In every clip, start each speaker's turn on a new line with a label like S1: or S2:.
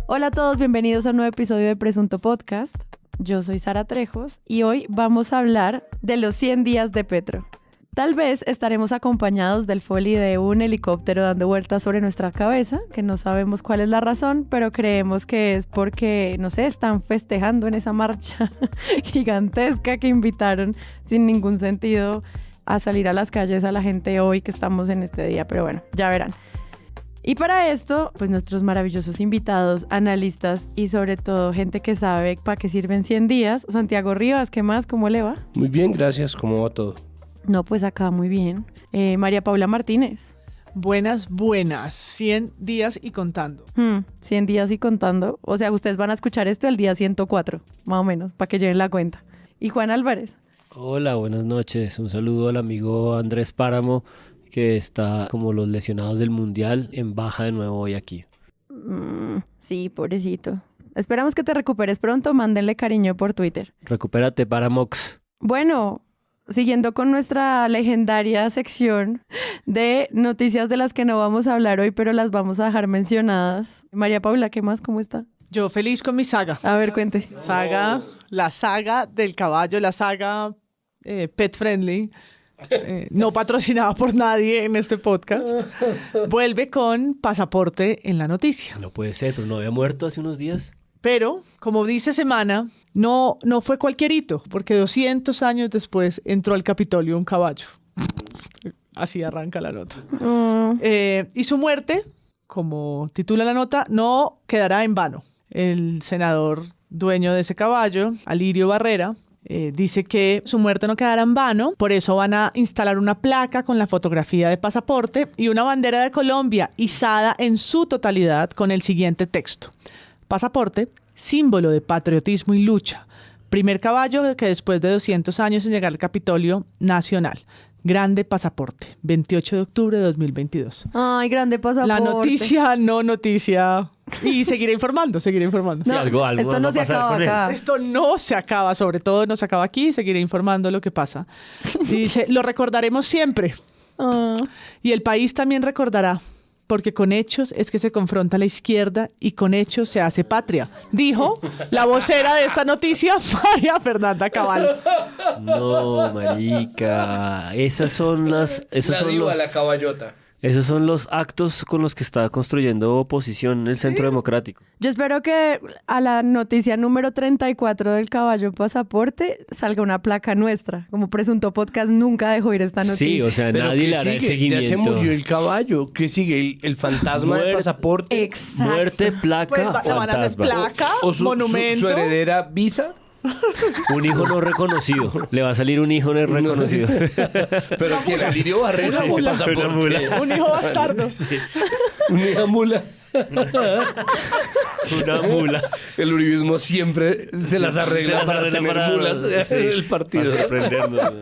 S1: Hola a todos, bienvenidos a un nuevo episodio de Presunto Podcast. Yo soy Sara Trejos y hoy vamos a hablar de los 100 días de Petro. Tal vez estaremos acompañados del foley de un helicóptero dando vueltas sobre nuestra cabeza, que no sabemos cuál es la razón, pero creemos que es porque, no sé, están festejando en esa marcha gigantesca que invitaron sin ningún sentido a salir a las calles a la gente hoy que estamos en este día, pero bueno, ya verán. Y para esto, pues nuestros maravillosos invitados, analistas y sobre todo gente que sabe para qué sirven 100 días. Santiago Rivas, ¿qué más? ¿Cómo le va?
S2: Muy bien, gracias. ¿Cómo va todo?
S1: No, pues acá muy bien. María Paula Martínez.
S3: Buenas. 100 días y contando.
S1: 100 días y contando. O sea, ustedes van a escuchar esto el día 104, más o menos, para que lleven la cuenta. Y Juan Álvarez.
S4: Hola, buenas noches. Un saludo al amigo Andrés Páramo, que está como los lesionados del Mundial en baja de nuevo hoy aquí.
S1: Sí, pobrecito. Esperamos que te recuperes pronto. Mándenle cariño por Twitter.
S4: Recupérate, Paramox.
S1: Bueno, siguiendo con nuestra legendaria sección de noticias de las que no vamos a hablar hoy, pero las vamos a dejar mencionadas. María Paula, ¿qué más? ¿Cómo está?
S3: Yo feliz con mi saga.
S1: A ver, cuente.
S3: La saga del caballo, la saga pet friendly. No patrocinada por nadie en este podcast, vuelve con pasaporte en la noticia.
S4: No puede ser, pero no había muerto hace unos días.
S3: Pero, como dice Semana, no fue cualquier hito, porque 200 años después entró al Capitolio un caballo. Así arranca la nota. Y su muerte, como titula la nota, no quedará en vano. El senador dueño de ese caballo, Alirio Barrera, dice que su muerte no quedará en vano, por eso van a instalar una placa con la fotografía de pasaporte y una bandera de Colombia izada en su totalidad con el siguiente texto. Pasaporte, símbolo de patriotismo y lucha. Primer caballo que después de 200 años en llegar al Capitolio Nacional. Grande pasaporte, 28 de octubre de 2022.
S1: Ay, grande pasaporte.
S3: La noticia, no noticia. Y seguiré informando.
S4: Sí,
S1: No,
S4: algo
S1: esto no
S4: va a
S1: se
S4: pasar
S1: acaba
S4: con él.
S1: acá.
S3: Esto no se acaba, sobre todo no se acaba aquí, seguiré informando lo que pasa. Y dice, lo recordaremos siempre. Y el país también recordará, porque con hechos es que se confronta la izquierda y con hechos se hace patria, dijo la vocera de esta noticia, María Fernanda Cabal.
S4: No, marica. Esos son
S2: La caballota.
S4: esos son los actos con los que está construyendo oposición en el Centro Democrático.
S1: Yo espero que a la noticia número 34 del caballo pasaporte salga una placa nuestra. Como Presunto Podcast nunca dejó ir esta noticia.
S4: Sí, o sea, nadie le hará el seguimiento.
S2: Ya se murió el caballo. ¿Qué sigue? ¿El fantasma del pasaporte?
S1: Exacto.
S4: Muerte, placa,
S3: Pues le van a hacer
S4: fantasma.
S3: placa,
S2: ¿O su
S3: monumento.
S2: heredera Visa?
S4: Un hijo no reconocido. Le va a salir un hijo no reconocido.
S2: Pero que el Alirio Barrera
S3: Una
S2: o
S3: mula.
S2: pasaporte.
S4: Una mula.
S3: Un hijo bastardo.
S2: Una mula.
S4: Una mula.
S2: El uribismo siempre se las arregla para tener mulas en el partido.
S4: Para sorprendernos.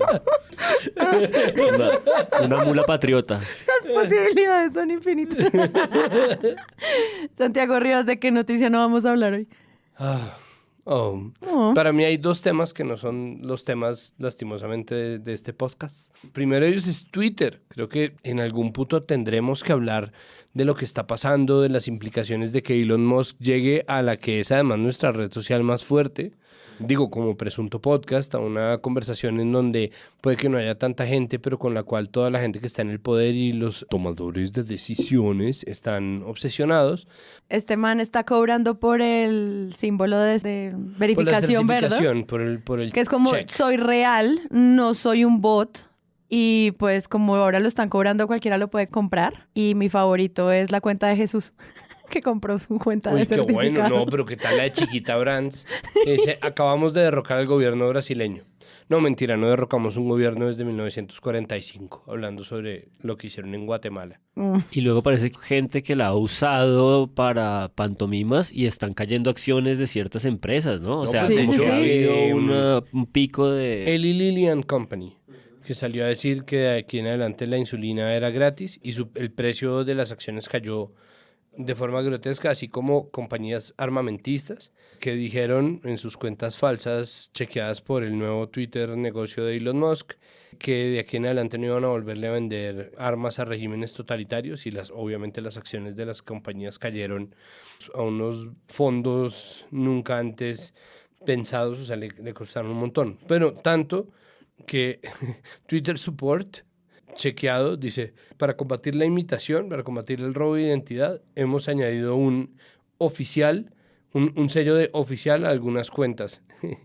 S4: Una mula patriota.
S1: Las posibilidades son infinitas. Santiago Rivas, ¿de qué noticia no vamos a hablar hoy?
S2: Para mí hay dos temas que no son los temas, lastimosamente, de este podcast. Primero de ellos es Twitter. Creo que en algún punto tendremos que hablar de lo que está pasando, de las implicaciones de que Elon Musk llegue a la que es además nuestra red social más fuerte. Digo, como Presunto Podcast, a una conversación en donde puede que no haya tanta gente, pero con la cual toda la gente que está en el poder y los tomadores de decisiones están obsesionados.
S1: Este man está cobrando por el símbolo de verificación,
S2: por la
S1: ¿verdad?
S2: certificación, por el
S1: Que es como,
S2: check.
S1: soy real, no soy un bot. Y pues como ahora lo están cobrando, cualquiera lo puede comprar. Y mi favorito es la cuenta de Jesús, que compró su cuenta
S2: Uy,
S1: de
S2: qué
S1: certificado.
S2: bueno, no, pero qué tal la de Chiquita Brands. Acabamos de derrocar al gobierno brasileño. No, mentira, no derrocamos un gobierno desde 1945, hablando sobre lo que hicieron en Guatemala.
S4: Y luego parece gente que la ha usado para pantomimas y están cayendo acciones de ciertas empresas, ¿no? O sea,
S1: pues,
S4: como
S1: sí,
S4: que
S1: sí.
S4: ha habido un pico de...
S2: Eli Lilly and Company, que salió a decir que de aquí en adelante la insulina era gratis y el precio de las acciones cayó de forma grotesca, así como compañías armamentistas que dijeron en sus cuentas falsas chequeadas por el nuevo Twitter negocio de Elon Musk que de aquí en adelante no iban a volverle a vender armas a regímenes totalitarios y obviamente las acciones de las compañías cayeron a unos fondos nunca antes pensados, o sea, le costaron un montón. Pero tanto que Twitter Support chequeado dice, para combatir la imitación, para combatir el robo de identidad, hemos añadido un oficial, un sello de oficial a algunas cuentas.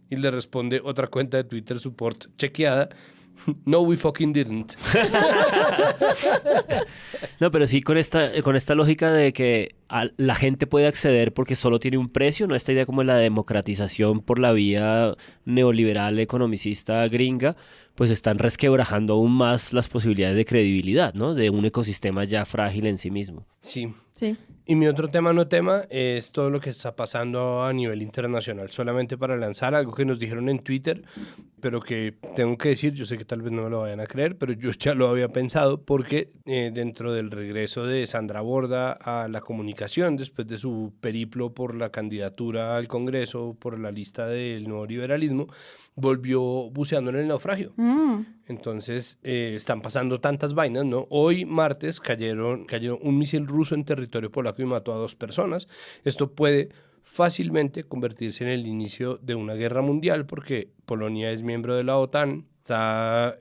S2: Y le responde otra cuenta de Twitter Support chequeada, no, we fucking didn't.
S4: No, pero sí con esta lógica de que la gente puede acceder porque solo tiene un precio, ¿no? Esta idea como la democratización por la vía neoliberal economicista gringa, pues están resquebrajando aún más las posibilidades de credibilidad, ¿no? De un ecosistema ya frágil en sí mismo.
S2: Sí.
S1: Sí.
S2: Y mi otro tema es todo lo que está pasando a nivel internacional. Solamente para lanzar algo que nos dijeron en Twitter, pero que tengo que decir, yo sé que tal vez no me lo vayan a creer, pero yo ya lo había pensado porque dentro del regreso de Sandra Borda a la comunicación, después de su periplo por la candidatura al Congreso, por la lista del nuevo liberalismo, volvió buceando en el naufragio. Entonces, están pasando tantas vainas, ¿no? Hoy, martes, cayó un misil ruso en territorio polaco y mató a 2 personas. Esto puede fácilmente convertirse en el inicio de una guerra mundial porque Polonia es miembro de la OTAN. Está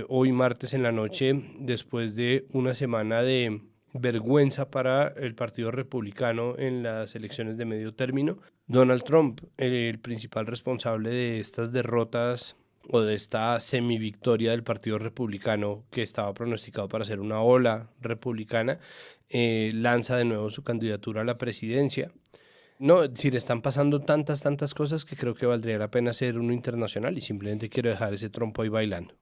S2: hoy, martes, en la noche, después de una semana de vergüenza para el Partido Republicano en las elecciones de medio término. Donald Trump, el principal responsable de estas derrotas o de esta semivictoria del Partido Republicano que estaba pronosticado para ser una ola republicana, lanza de nuevo su candidatura a la presidencia. No, es decir, están pasando tantas cosas que creo que valdría la pena hacer uno internacional y simplemente quiero dejar ese trompo ahí bailando.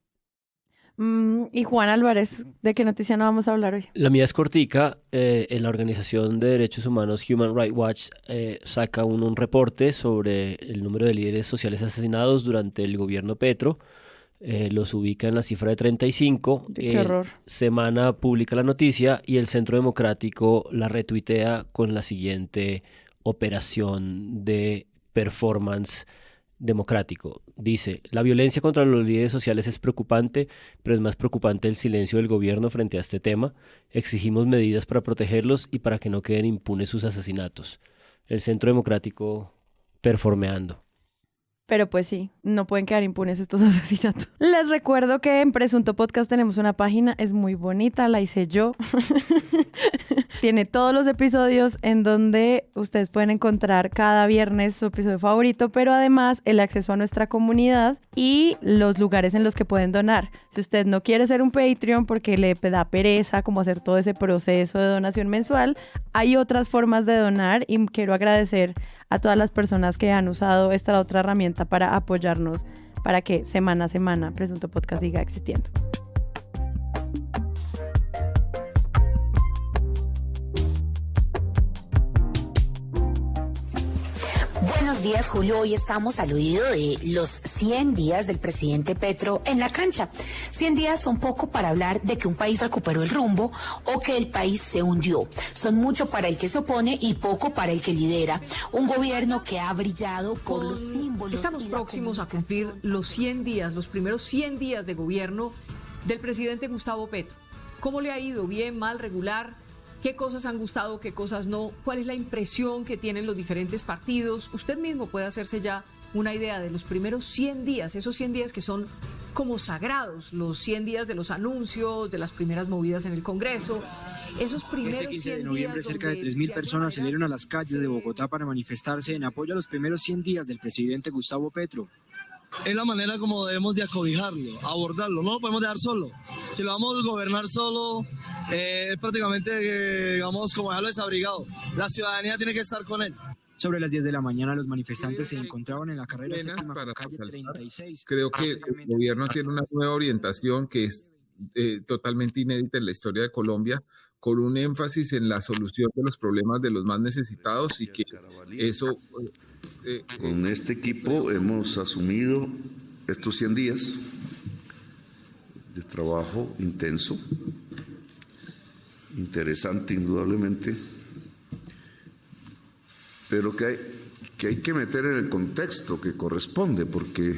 S1: Y Juan Álvarez, ¿de qué noticia no vamos a hablar hoy?
S4: La mía es cortica. En la Organización de Derechos Humanos Human Rights Watch saca un reporte sobre el número de líderes sociales asesinados durante el gobierno Petro. Los ubica en la cifra de 35.
S1: ¡Qué horror!
S4: Semana publica la noticia y el Centro Democrático la retuitea con la siguiente operación de performance democrático. Dice, la violencia contra los líderes sociales es preocupante, pero es más preocupante el silencio del gobierno frente a este tema. Exigimos medidas para protegerlos y para que no queden impunes sus asesinatos. El Centro Democrático performeando.
S1: Pero pues sí, no pueden quedar impunes estos asesinatos. Les recuerdo que en Presunto Podcast tenemos una página, es muy bonita, la hice yo. Tiene todos los episodios en donde ustedes pueden encontrar cada viernes su episodio favorito, pero además el acceso a nuestra comunidad y los lugares en los que pueden donar. Si usted no quiere ser un Patreon porque le da pereza como hacer todo ese proceso de donación mensual, hay otras formas de donar y quiero agradecer a todas las personas que han usado esta otra herramienta para apoyarnos para que semana a semana Presunto Podcast siga existiendo.
S5: Buenos días, Julio. Hoy estamos al oído de los 100 días del presidente Petro en la cancha. 100 días son poco para hablar de que un país recuperó el rumbo o que el país se hundió. Son mucho para el que se opone y poco para el que lidera. Un gobierno que ha brillado por los símbolos.
S6: Estamos próximos a cumplir los 100 días, los primeros 100 días de gobierno del presidente Gustavo Petro. ¿Cómo le ha ido? ¿Bien, mal, regular? ¿Qué cosas han gustado, qué cosas no? ¿Cuál es la impresión que tienen los diferentes partidos? Usted mismo puede hacerse ya una idea de los primeros 100 días, esos 100 días que son como sagrados, los 100 días de los anuncios, de las primeras movidas en el Congreso. Esos primeros 100 días.
S7: Este 15 de noviembre, cerca de 3.000 personas salieron a las calles de Bogotá para manifestarse en apoyo a los primeros 100 días del presidente Gustavo Petro.
S8: Es la manera como debemos de acobijarlo, abordarlo, no lo podemos dejar solo. Si lo vamos a gobernar solo, es prácticamente, digamos, como dejarlo desabrigado. La ciudadanía tiene que estar con él.
S7: Sobre las 10 de la mañana, los manifestantes se encontraban en la carrera séptima, calle 36.
S9: Creo que el gobierno tiene una nueva orientación que es totalmente inédita en la historia de Colombia, con un énfasis en la solución de los problemas de los más necesitados y que eso...
S10: Con este equipo hemos asumido estos 100 días de trabajo intenso, interesante indudablemente, pero que hay que meter en el contexto que corresponde, porque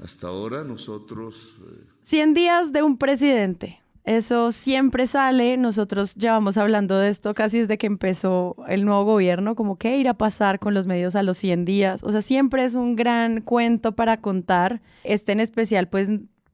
S10: hasta ahora nosotros...
S1: 100 días de un presidente. Eso siempre sale. Nosotros llevamos hablando de esto casi desde que empezó el nuevo gobierno, como qué irá a pasar con los medios a los 100 días. O sea, siempre es un gran cuento para contar. Este en especial, pues,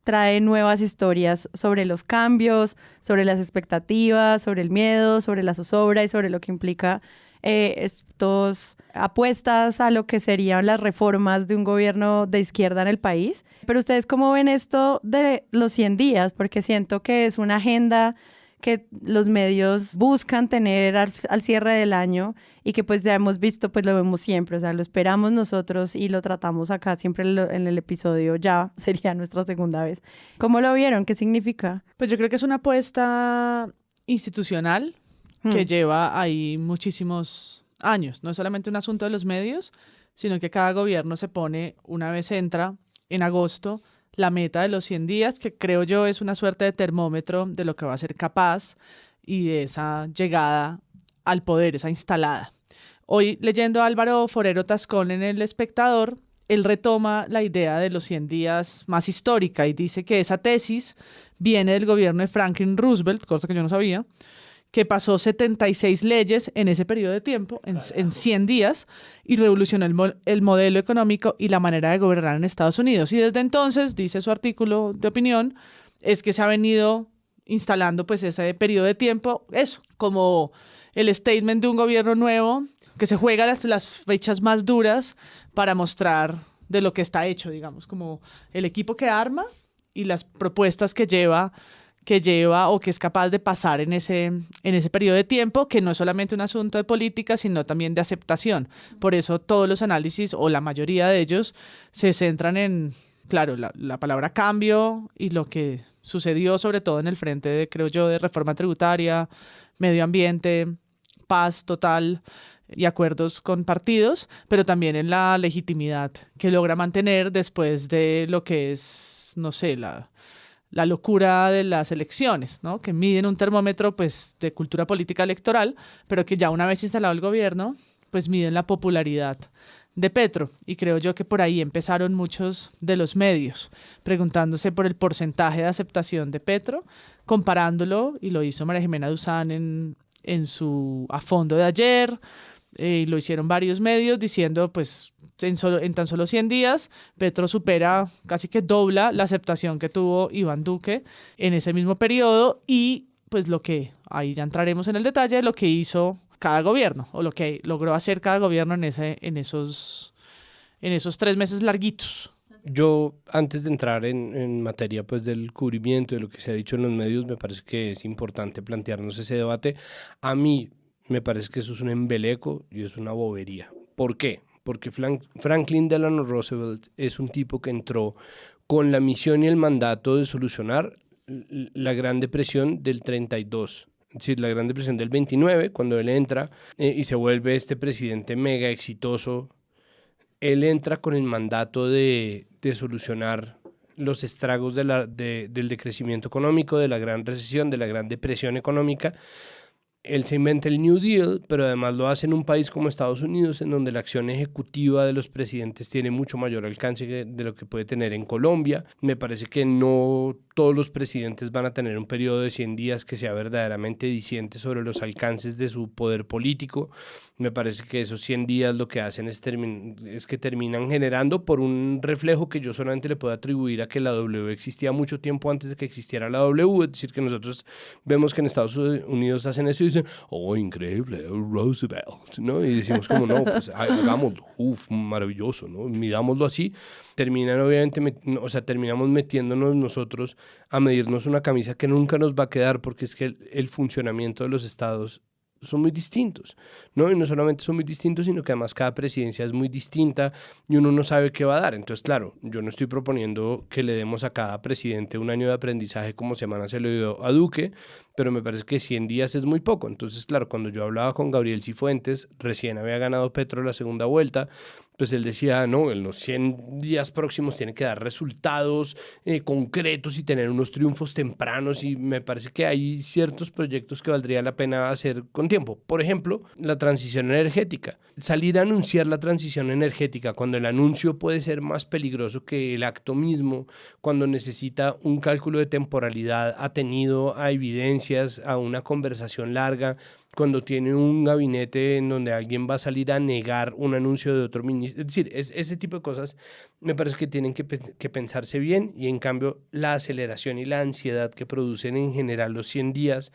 S1: trae nuevas historias sobre los cambios, sobre las expectativas, sobre el miedo, sobre la zozobra y sobre lo que implica estos apuestas a lo que serían las reformas de un gobierno de izquierda en el país. Pero ustedes, ¿cómo ven esto de los 100 días? Porque siento que es una agenda que los medios buscan tener al cierre del año y que pues ya hemos visto, pues lo vemos siempre, o sea, lo esperamos nosotros y lo tratamos acá siempre en el episodio, ya sería nuestra segunda vez. ¿Cómo lo vieron? ¿Qué significa?
S3: Pues yo creo que es una apuesta institucional que lleva ahí muchísimos años. No es solamente un asunto de los medios, sino que cada gobierno se pone, una vez entra en agosto, la meta de los 100 días, que creo yo es una suerte de termómetro de lo que va a ser capaz y de esa llegada al poder, esa instalada. Hoy, leyendo a Álvaro Forero Tascón en El Espectador, él retoma la idea de los 100 días más histórica y dice que esa tesis viene del gobierno de Franklin Roosevelt, cosa que yo no sabía, que pasó 76 leyes en ese periodo de tiempo, en 100 días, y revolucionó el modelo económico y la manera de gobernar en Estados Unidos. Y desde entonces, dice su artículo de opinión, es que se ha venido instalando pues ese periodo de tiempo, eso, como el statement de un gobierno nuevo, que se juega las fechas más duras para mostrar de lo que está hecho, digamos, como el equipo que arma y las propuestas que lleva o que es capaz de pasar en ese periodo de tiempo, que no es solamente un asunto de política, sino también de aceptación. Por eso todos los análisis, o la mayoría de ellos, se centran en, claro, la palabra cambio y lo que sucedió sobre todo en el frente, de, creo yo, de reforma tributaria, medio ambiente, paz total y acuerdos con partidos, pero también en la legitimidad que logra mantener después de lo que es, no sé, la locura de las elecciones, ¿no? Que miden un termómetro pues, de cultura política electoral, pero que ya una vez instalado el gobierno, pues miden la popularidad de Petro. Y creo yo que por ahí empezaron muchos de los medios, preguntándose por el porcentaje de aceptación de Petro, comparándolo, y lo hizo María Jimena Duzán en su A Fondo de ayer, y lo hicieron varios medios diciendo, pues, en tan solo 100 días, Petro supera, casi que dobla la aceptación que tuvo Iván Duque en ese mismo periodo y, pues, ahí ya entraremos en el detalle, lo que hizo cada gobierno o lo que logró hacer cada gobierno en esos 3 meses larguitos.
S2: Yo, antes de entrar en materia pues, del cubrimiento, de lo que se ha dicho en los medios, me parece que es importante plantearnos ese debate. A mí me parece que eso es un embeleco y es una bobería. ¿Por qué? Porque Franklin Delano Roosevelt es un tipo que entró con la misión y el mandato de solucionar la Gran Depresión del 32, es decir, la Gran Depresión del 29, cuando él entra y se vuelve este presidente mega exitoso. Él entra con el mandato de solucionar los estragos del decrecimiento económico, de la Gran Recesión, de la Gran Depresión económica. Él se inventa el New Deal, pero además lo hace en un país como Estados Unidos, en donde la acción ejecutiva de los presidentes tiene mucho mayor alcance de lo que puede tener en Colombia. Me parece que no todos los presidentes van a tener un periodo de 100 días que sea verdaderamente diciente sobre los alcances de su poder político. Me parece que esos 100 días lo que hacen es que terminan generando por un reflejo que yo solamente le puedo atribuir a que la W existía mucho tiempo antes de que existiera la W, es decir, que nosotros vemos que en Estados Unidos hacen eso y dicen, oh, increíble, Roosevelt, ¿no? Y decimos como, no, pues hagámoslo, maravilloso, ¿no? Midámoslo así. Terminamos metiéndonos nosotros a medirnos una camisa que nunca nos va a quedar, porque es que el funcionamiento de los estados son muy distintos, ¿no? Y no solamente son muy distintos, sino que además cada presidencia es muy distinta y uno no sabe qué va a dar. Entonces, claro, yo no estoy proponiendo que le demos a cada presidente un año de aprendizaje como semana se le dio a Duque, pero me parece que 100 días es muy poco. Entonces, claro, cuando yo hablaba con Gabriel Cifuentes, recién había ganado Petro la segunda vuelta, pues él decía, no, en los 100 días próximos tiene que dar resultados concretos y tener unos triunfos tempranos, y me parece que hay ciertos proyectos que valdría la pena hacer con tiempo. Por ejemplo, la transición energética. Salir a anunciar la transición energética cuando el anuncio puede ser más peligroso que el acto mismo, cuando necesita un cálculo de temporalidad atenido a evidencias, a una conversación larga, cuando tiene un gabinete en donde alguien va a salir a negar un anuncio de otro ministro. Es decir, ese tipo de cosas me parece que tienen que pensarse bien, y en cambio la aceleración y la ansiedad que producen en general los 100 días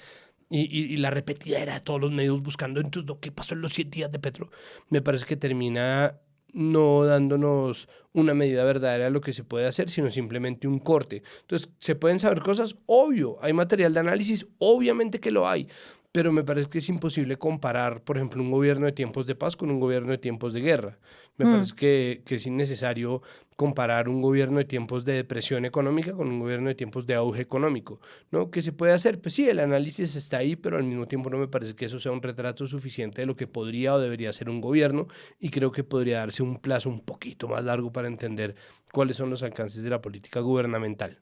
S2: y la repetidera de todos los medios buscando entonces lo que pasó en los 100 días de Petro, me parece que termina no dándonos una medida verdadera de lo que se puede hacer, sino simplemente un corte. Entonces, ¿se pueden saber cosas? Obvio. ¿Hay material de análisis? Obviamente que lo hay. Pero me parece que es imposible comparar, por ejemplo, un gobierno de tiempos de paz con un gobierno de tiempos de guerra. Me parece que es innecesario comparar un gobierno de tiempos de depresión económica con un gobierno de tiempos de auge económico, ¿no? ¿Qué se puede hacer? Pues sí, el análisis está ahí, pero al mismo tiempo no me parece que eso sea un retrato suficiente de lo que podría o debería ser un gobierno, y creo que podría darse un plazo un poquito más largo para entender cuáles son los alcances de la política gubernamental.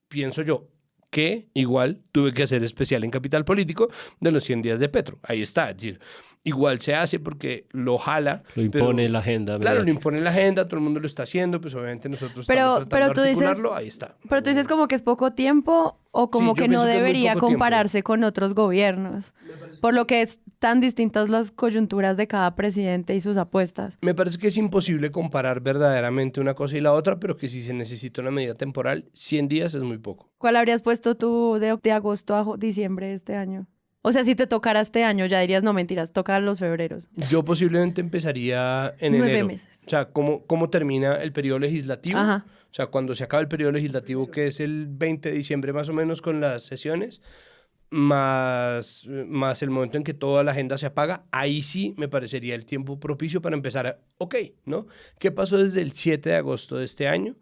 S2: Pienso yo que igual tuve que hacer especial en Capital Político de los 100 días de Petro. Ahí está, es decir, igual se hace porque lo jala.
S4: Lo impone la agenda.
S2: Claro, lo impone la agenda, todo el mundo lo está haciendo, pues obviamente nosotros estamos tratando de articularlo, ahí está.
S1: Pero tú dices como que es poco tiempo, o como
S2: Sí,
S1: que no debería compararse con otros gobiernos, por lo que es tan distintas las coyunturas de cada presidente y sus apuestas.
S2: Me parece que es imposible comparar verdaderamente una cosa y la otra, pero que si se necesita una medida temporal, 100 días es muy poco.
S1: ¿Cuál habrías puesto tú de agosto a diciembre de este año? O sea, si te tocara este año, ya dirías, no, mentiras, toca los febreros.
S2: Yo posiblemente empezaría en
S1: 9
S2: enero.
S1: meses.
S2: O sea, ¿cómo termina el periodo legislativo?
S1: Ajá.
S2: O sea, cuando se acaba el periodo legislativo, que es el 20 de diciembre más o menos con las sesiones, más el momento en que toda la agenda se apaga, ahí sí me parecería el tiempo propicio para empezar ¿no? ¿Qué pasó desde el 7 de agosto de este año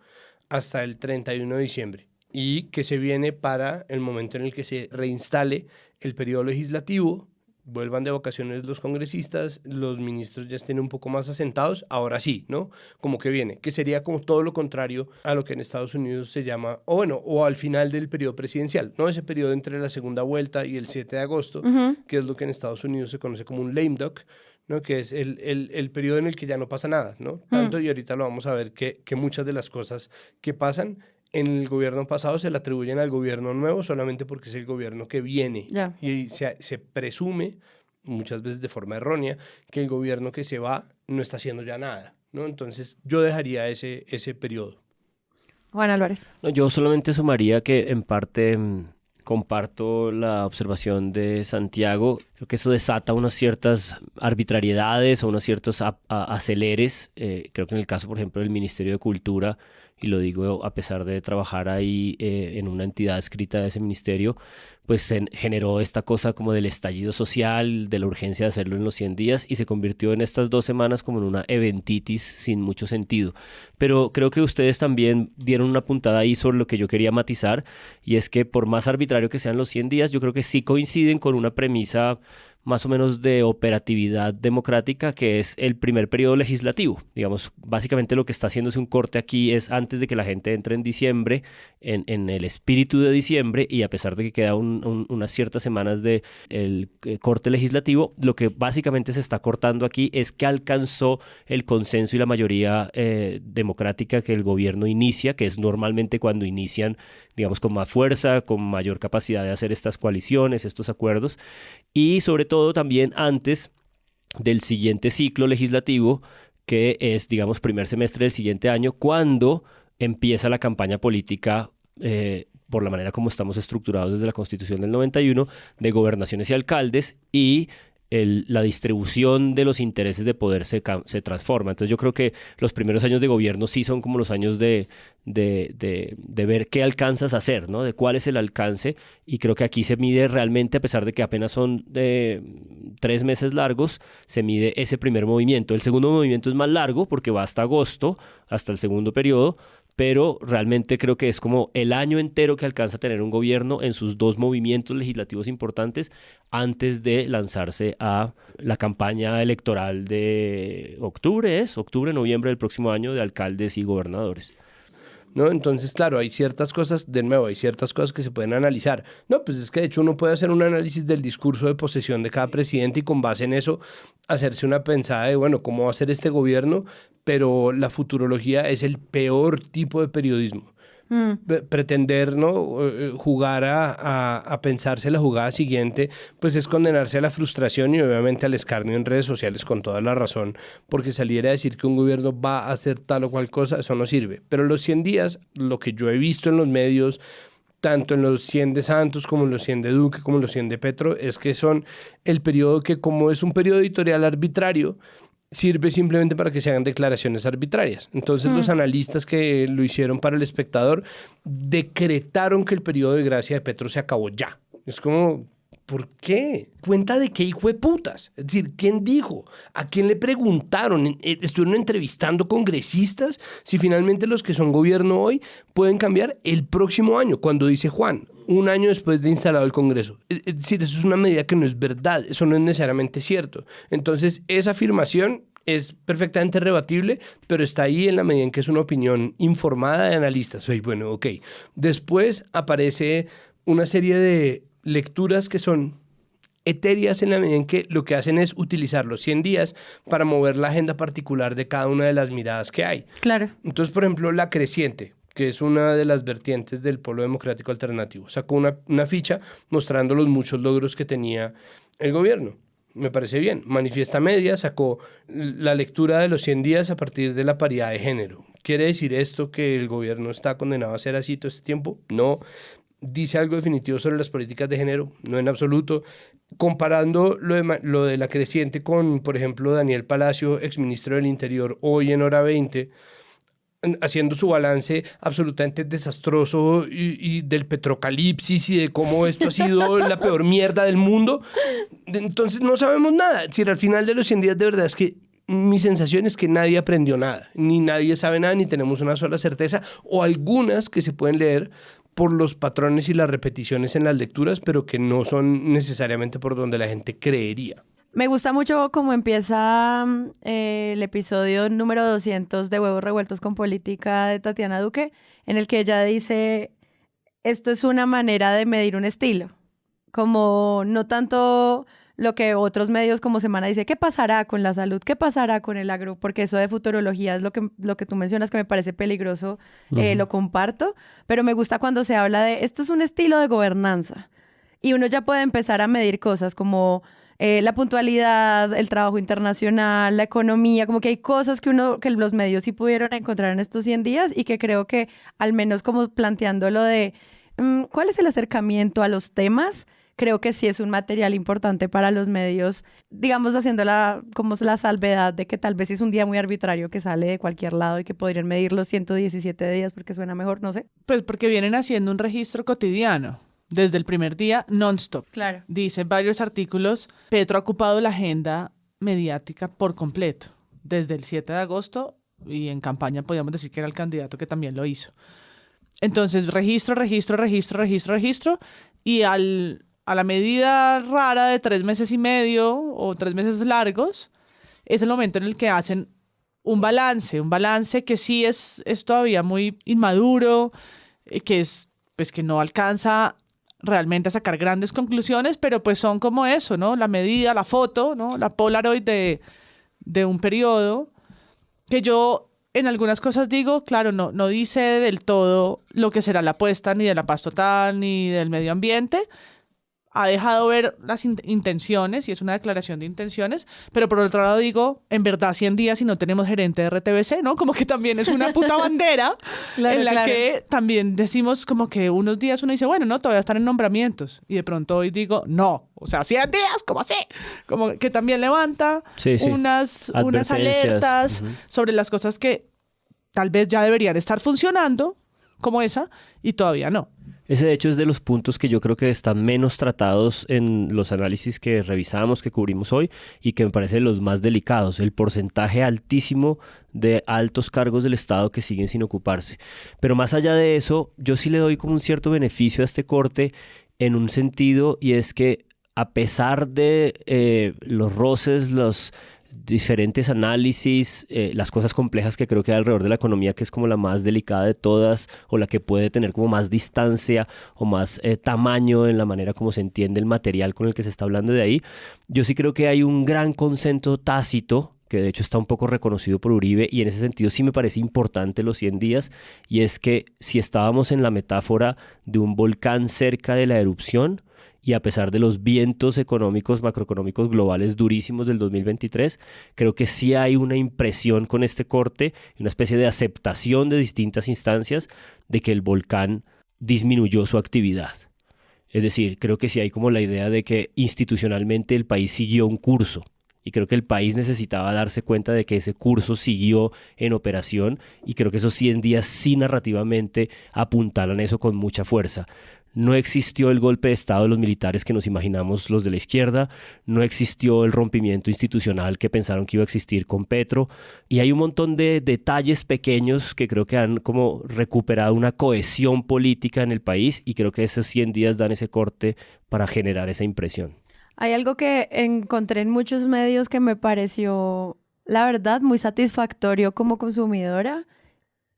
S2: hasta el 31 de diciembre? Y que se viene para el momento en el que se reinstale el periodo legislativo, vuelvan de vacaciones los congresistas, los ministros ya estén un poco más asentados, ahora sí, ¿no? Como que viene, que sería como todo lo contrario a lo que en Estados Unidos se llama, o al final del periodo presidencial, ¿no? Ese periodo entre la segunda vuelta y el 7 de agosto, que es lo que en Estados Unidos se conoce como un lame duck, ¿no? Que es el periodo en el que ya no pasa nada, ¿no? Tanto, y ahorita lo vamos a ver, que muchas de las cosas que pasan en el gobierno pasado se le atribuyen al gobierno nuevo solamente porque es el gobierno que viene.
S1: Ya.
S2: Y se presume, muchas veces de forma errónea, que el gobierno que se va no está haciendo ya nada, ¿no? Entonces yo dejaría ese periodo.
S1: Juan Álvarez.
S4: No, yo solamente sumaría que en parte comparto la observación de Santiago. Creo que eso desata unas ciertas arbitrariedades o unos ciertos aceleres. Creo que en el caso, por ejemplo, del Ministerio de Cultura, y lo digo a pesar de trabajar ahí en una entidad escrita de ese ministerio, pues se generó esta cosa como del estallido social, de la urgencia de hacerlo en los 100 días, y se convirtió en estas 2 semanas como en una eventitis sin mucho sentido. Pero creo que ustedes también dieron una puntada ahí sobre lo que yo quería matizar, y es que por más arbitrario que sean los 100 días, yo creo que sí coinciden con una premisa más o menos de operatividad democrática, que es el primer periodo legislativo. Digamos, básicamente lo que está haciéndose un corte aquí es antes de que la gente entre en diciembre, en el espíritu de diciembre, y a pesar de que queda unas ciertas semanas del corte legislativo, lo que básicamente se está cortando aquí es que alcanzó el consenso y la mayoría democrática que el gobierno inicia, que es normalmente cuando inician, digamos, con más fuerza, con mayor capacidad de hacer estas coaliciones, estos acuerdos, y sobre todo también antes del siguiente ciclo legislativo, que es, digamos, primer semestre del siguiente año, cuando empieza la campaña política, por la manera como estamos estructurados desde la Constitución del 91, de gobernaciones y alcaldes, y la distribución de los intereses de poder se transforma. Entonces yo creo que los primeros años de gobierno sí son como los años de ver qué alcanzas a hacer, ¿no? De cuál es el alcance, y creo que aquí se mide realmente, a pesar de que apenas son 3 meses largos, se mide ese primer movimiento. El segundo movimiento es más largo porque va hasta agosto, hasta el segundo periodo, pero realmente creo que es como el año entero que alcanza a tener un gobierno en sus 2 movimientos legislativos importantes antes de lanzarse a la campaña electoral de octubre, noviembre del próximo año, de alcaldes y gobernadores.
S2: ¿No? Entonces, claro, hay ciertas cosas que se pueden analizar. No, pues es que de hecho uno puede hacer un análisis del discurso de posesión de cada presidente y con base en eso hacerse una pensada de, bueno, ¿cómo va a ser este gobierno? Pero la futurología es el peor tipo de periodismo. Pretender, ¿no? Jugar a pensarse la jugada siguiente, pues es condenarse a la frustración y obviamente al escarnio en redes sociales con toda la razón, porque salir a decir que un gobierno va a hacer tal o cual cosa, eso no sirve. Pero los 100 días, lo que yo he visto en los medios, tanto en los 100 de Santos como en los 100 de Duque, como en los 100 de Petro, es que son el periodo que, como es un periodo editorial arbitrario, sirve simplemente para que se hagan declaraciones arbitrarias. Entonces los analistas que lo hicieron para El Espectador decretaron que el periodo de gracia de Petro se acabó ya. Es como, ¿por qué? ¿Cuenta de qué hijo de putas? Es decir, ¿quién dijo? ¿A quién le preguntaron? ¿Estuvieron entrevistando congresistas? Si finalmente los que son gobierno hoy pueden cambiar el próximo año, cuando dice Juan, un año después de instalado el Congreso. Es decir, eso es una medida que no es verdad, eso no es necesariamente cierto. Entonces, esa afirmación es perfectamente rebatible, pero está ahí en la medida en que es una opinión informada de analistas. Bueno, ok. Después aparece una serie de lecturas que son etéreas en la medida en que lo que hacen es utilizar los 100 días para mover la agenda particular de cada una de las miradas que hay.
S1: Claro.
S2: Entonces, por ejemplo, La Creciente, que es una de las vertientes del Polo Democrático Alternativo, sacó una ficha mostrando los muchos logros que tenía el gobierno. Me parece bien. Manifiesta Media sacó la lectura de los 100 días a partir de la paridad de género. ¿Quiere decir esto que el gobierno está condenado a ser así todo este tiempo? No. ¿Dice algo definitivo sobre las políticas de género? No, en absoluto. Comparando lo de La Creciente con, por ejemplo, Daniel Palacio, exministro del Interior, hoy en Hora 20, haciendo su balance absolutamente desastroso y del petrocalipsis y de cómo esto ha sido la peor mierda del mundo. Entonces no sabemos nada. Es decir, al final de los 100 días de verdad es que mi sensación es que nadie aprendió nada, ni nadie sabe nada, ni tenemos una sola certeza, o algunas que se pueden leer por los patrones y las repeticiones en las lecturas, pero que no son necesariamente por donde la gente creería.
S1: Me gusta mucho cómo empieza el episodio número 200 de Huevos Revueltos con Política de Tatiana Duque, en el que ella dice, esto es una manera de medir un estilo, como no tanto lo que otros medios como Semana dice, ¿qué pasará con la salud? ¿Qué pasará con el agro? Porque eso de futurología es lo que tú mencionas que me parece peligroso, lo comparto, pero me gusta cuando se habla de, esto es un estilo de gobernanza, y uno ya puede empezar a medir cosas como la puntualidad, el trabajo internacional, la economía, como que hay cosas que los medios sí pudieron encontrar en estos 100 días y que creo que al menos como planteando lo de cuál es el acercamiento a los temas, creo que sí es un material importante para los medios, digamos haciendo como la salvedad de que tal vez es un día muy arbitrario que sale de cualquier lado y que podrían medir los 117 días porque suena mejor, no sé.
S3: Pues porque vienen haciendo un registro cotidiano. Desde el primer día, non-stop.
S1: Claro.
S3: Dice varios artículos, Petro ha ocupado la agenda mediática por completo. Desde el 7 de agosto, y en campaña podríamos decir que era el candidato que también lo hizo. Entonces, registro, y a la medida rara de 3 meses y medio o 3 meses largos, es el momento en el que hacen un balance que sí es todavía muy inmaduro, que es pues que no alcanza realmente a sacar grandes conclusiones, pero pues son como eso, ¿no? La medida, la foto, ¿no? La Polaroid de un periodo, que yo en algunas cosas digo, claro, no dice del todo lo que será la apuesta ni de la paz total ni del medio ambiente. Ha dejado ver las intenciones y es una declaración de intenciones, pero por otro lado digo, en verdad 100 días y no tenemos gerente de RTBC, ¿no? Como que también es una puta bandera en la que también decimos como que unos días uno dice, bueno, no, todavía están en nombramientos y de pronto hoy digo, no, o sea, 100 días, ¿cómo así? Como que también levanta unas alertas sobre las cosas que tal vez ya deberían estar funcionando como esa y todavía no.
S4: Ese de hecho es de los puntos que yo creo que están menos tratados en los análisis que revisamos, que cubrimos hoy, y que me parecen los más delicados. El porcentaje altísimo de altos cargos del Estado que siguen sin ocuparse. Pero más allá de eso, yo sí le doy como un cierto beneficio a este corte en un sentido, y es que a pesar de los roces, los diferentes análisis, las cosas complejas que creo que hay alrededor de la economía, que es como la más delicada de todas, o la que puede tener como más distancia o más tamaño en la manera como se entiende el material con el que se está hablando de ahí, yo sí creo que hay un gran consenso tácito, que de hecho está un poco reconocido por Uribe, y en ese sentido sí me parece importante los 100 días, y es que si estábamos en la metáfora de un volcán cerca de la erupción, y a pesar de los vientos económicos, macroeconómicos globales durísimos del 2023, creo que sí hay una impresión con este corte, una especie de aceptación de distintas instancias de que el volcán disminuyó su actividad. Es decir, creo que sí hay como la idea de que institucionalmente el país siguió un curso, y creo que el país necesitaba darse cuenta de que ese curso siguió en operación, y creo que esos 100 días sí narrativamente apuntalan eso con mucha fuerza. No existió el golpe de Estado de los militares que nos imaginamos los de la izquierda, no existió el rompimiento institucional que pensaron que iba a existir con Petro, y hay un montón de detalles pequeños que creo que han como recuperado una cohesión política en el país, y creo que esos 100 días dan ese corte para generar esa impresión.
S1: Hay algo que encontré en muchos medios que me pareció, la verdad, muy satisfactorio como consumidora,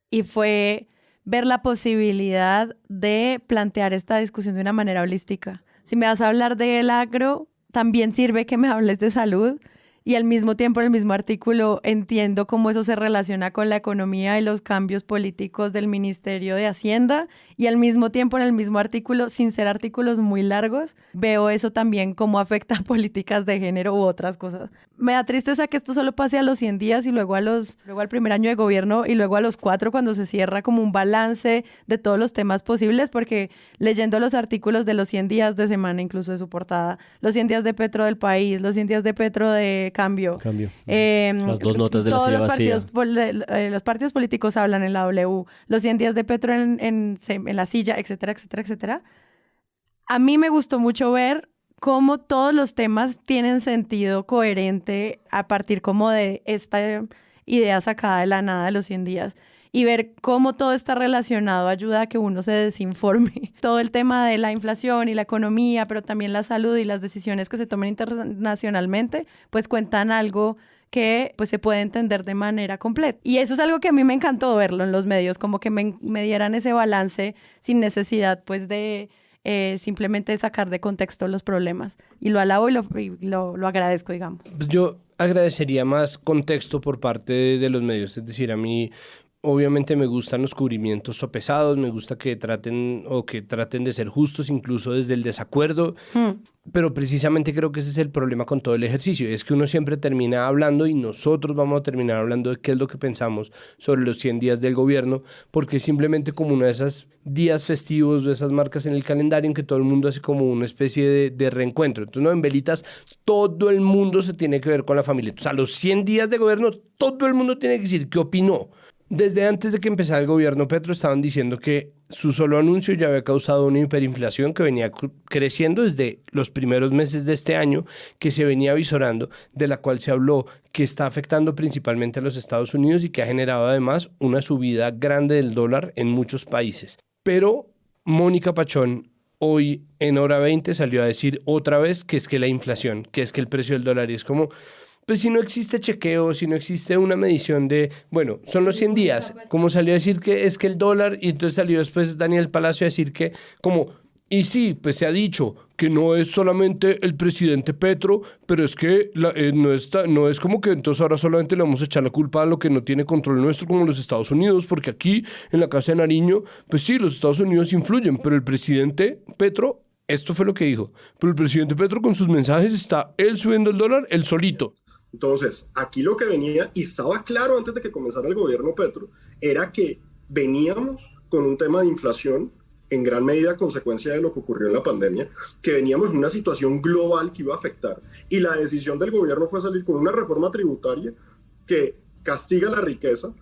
S1: y fue ver la posibilidad de plantear esta discusión de una manera holística. Si me vas a hablar del agro, también sirve que me hables de salud, y al mismo tiempo en el mismo artículo entiendo cómo eso se relaciona con la economía y los cambios políticos del Ministerio de Hacienda, y al mismo tiempo en el mismo artículo, sin ser artículos muy largos, veo eso también cómo afecta a políticas de género u otras cosas. Me da tristeza que esto solo pase a los 100 días y luego al primer año de gobierno y luego a los 4 cuando se cierra como un balance de todos los temas posibles, porque leyendo los artículos de los 100 días de Semana, incluso de su portada, los 100 días de Petro del País, los 100 días de Petro de Cambio.
S4: Las dos notas de la silla vacía.
S1: Los partidos políticos hablan en la W, los 100 días de Petro en la silla, etcétera, etcétera, etcétera. A mí me gustó mucho ver cómo todos los temas tienen sentido coherente a partir como de esta idea sacada de la nada de los 100 días. Y ver cómo todo está relacionado ayuda a que uno se desinforme. Todo el tema de la inflación y la economía, pero también la salud y las decisiones que se toman internacionalmente, pues cuentan algo que pues se puede entender de manera completa. Y eso es algo que a mí me encantó verlo en los medios, como que me dieran ese balance sin necesidad pues de simplemente sacar de contexto los problemas. Y lo alabo y lo agradezco, digamos.
S2: Yo agradecería más contexto por parte de los medios, es decir, a mí obviamente me gustan los cubrimientos sopesados, me gusta que traten de ser justos incluso desde el desacuerdo, pero precisamente creo que ese es el problema con todo el ejercicio, es que uno siempre termina hablando y nosotros vamos a terminar hablando de qué es lo que pensamos sobre los 100 días del gobierno, porque es simplemente como uno de esos días festivos, de esas marcas en el calendario en que todo el mundo hace como una especie de reencuentro. Entonces, ¿no? En Velitas todo el mundo se tiene que ver con la familia. Entonces, a los 100 días de gobierno todo el mundo tiene que decir qué opinó. Desde antes de que empezara el gobierno Petro estaban diciendo que su solo anuncio ya había causado una hiperinflación que venía creciendo desde los primeros meses de este año, que se venía avisorando, de la cual se habló que está afectando principalmente a los Estados Unidos y que ha generado además una subida grande del dólar en muchos países. Pero Mónica Pachón hoy en Hora 20 salió a decir otra vez que es que la inflación, que es que el precio del dólar, y es como... Pues si no existe chequeo, si no existe una medición de, bueno, son los 100 días, como salió a decir que es que el dólar, y entonces salió después Daniel Palacio a decir que como, y sí, pues se ha dicho que no es solamente el presidente Petro, pero es que no es como que entonces ahora solamente le vamos a echar la culpa a lo que no tiene control nuestro como los Estados Unidos, porque aquí en la Casa de Nariño, pues sí, los Estados Unidos influyen, pero el presidente Petro, esto fue lo que dijo, pero el presidente Petro con sus mensajes está él subiendo el dólar, él solito.
S11: Entonces, aquí lo que venía, y estaba claro antes de que comenzara el gobierno Petro, era que veníamos con un tema de inflación en gran medida a consecuencia de lo que ocurrió en la pandemia, que veníamos en una situación global que iba a afectar. Y la decisión del gobierno fue salir con una reforma tributaria que castiga la riqueza.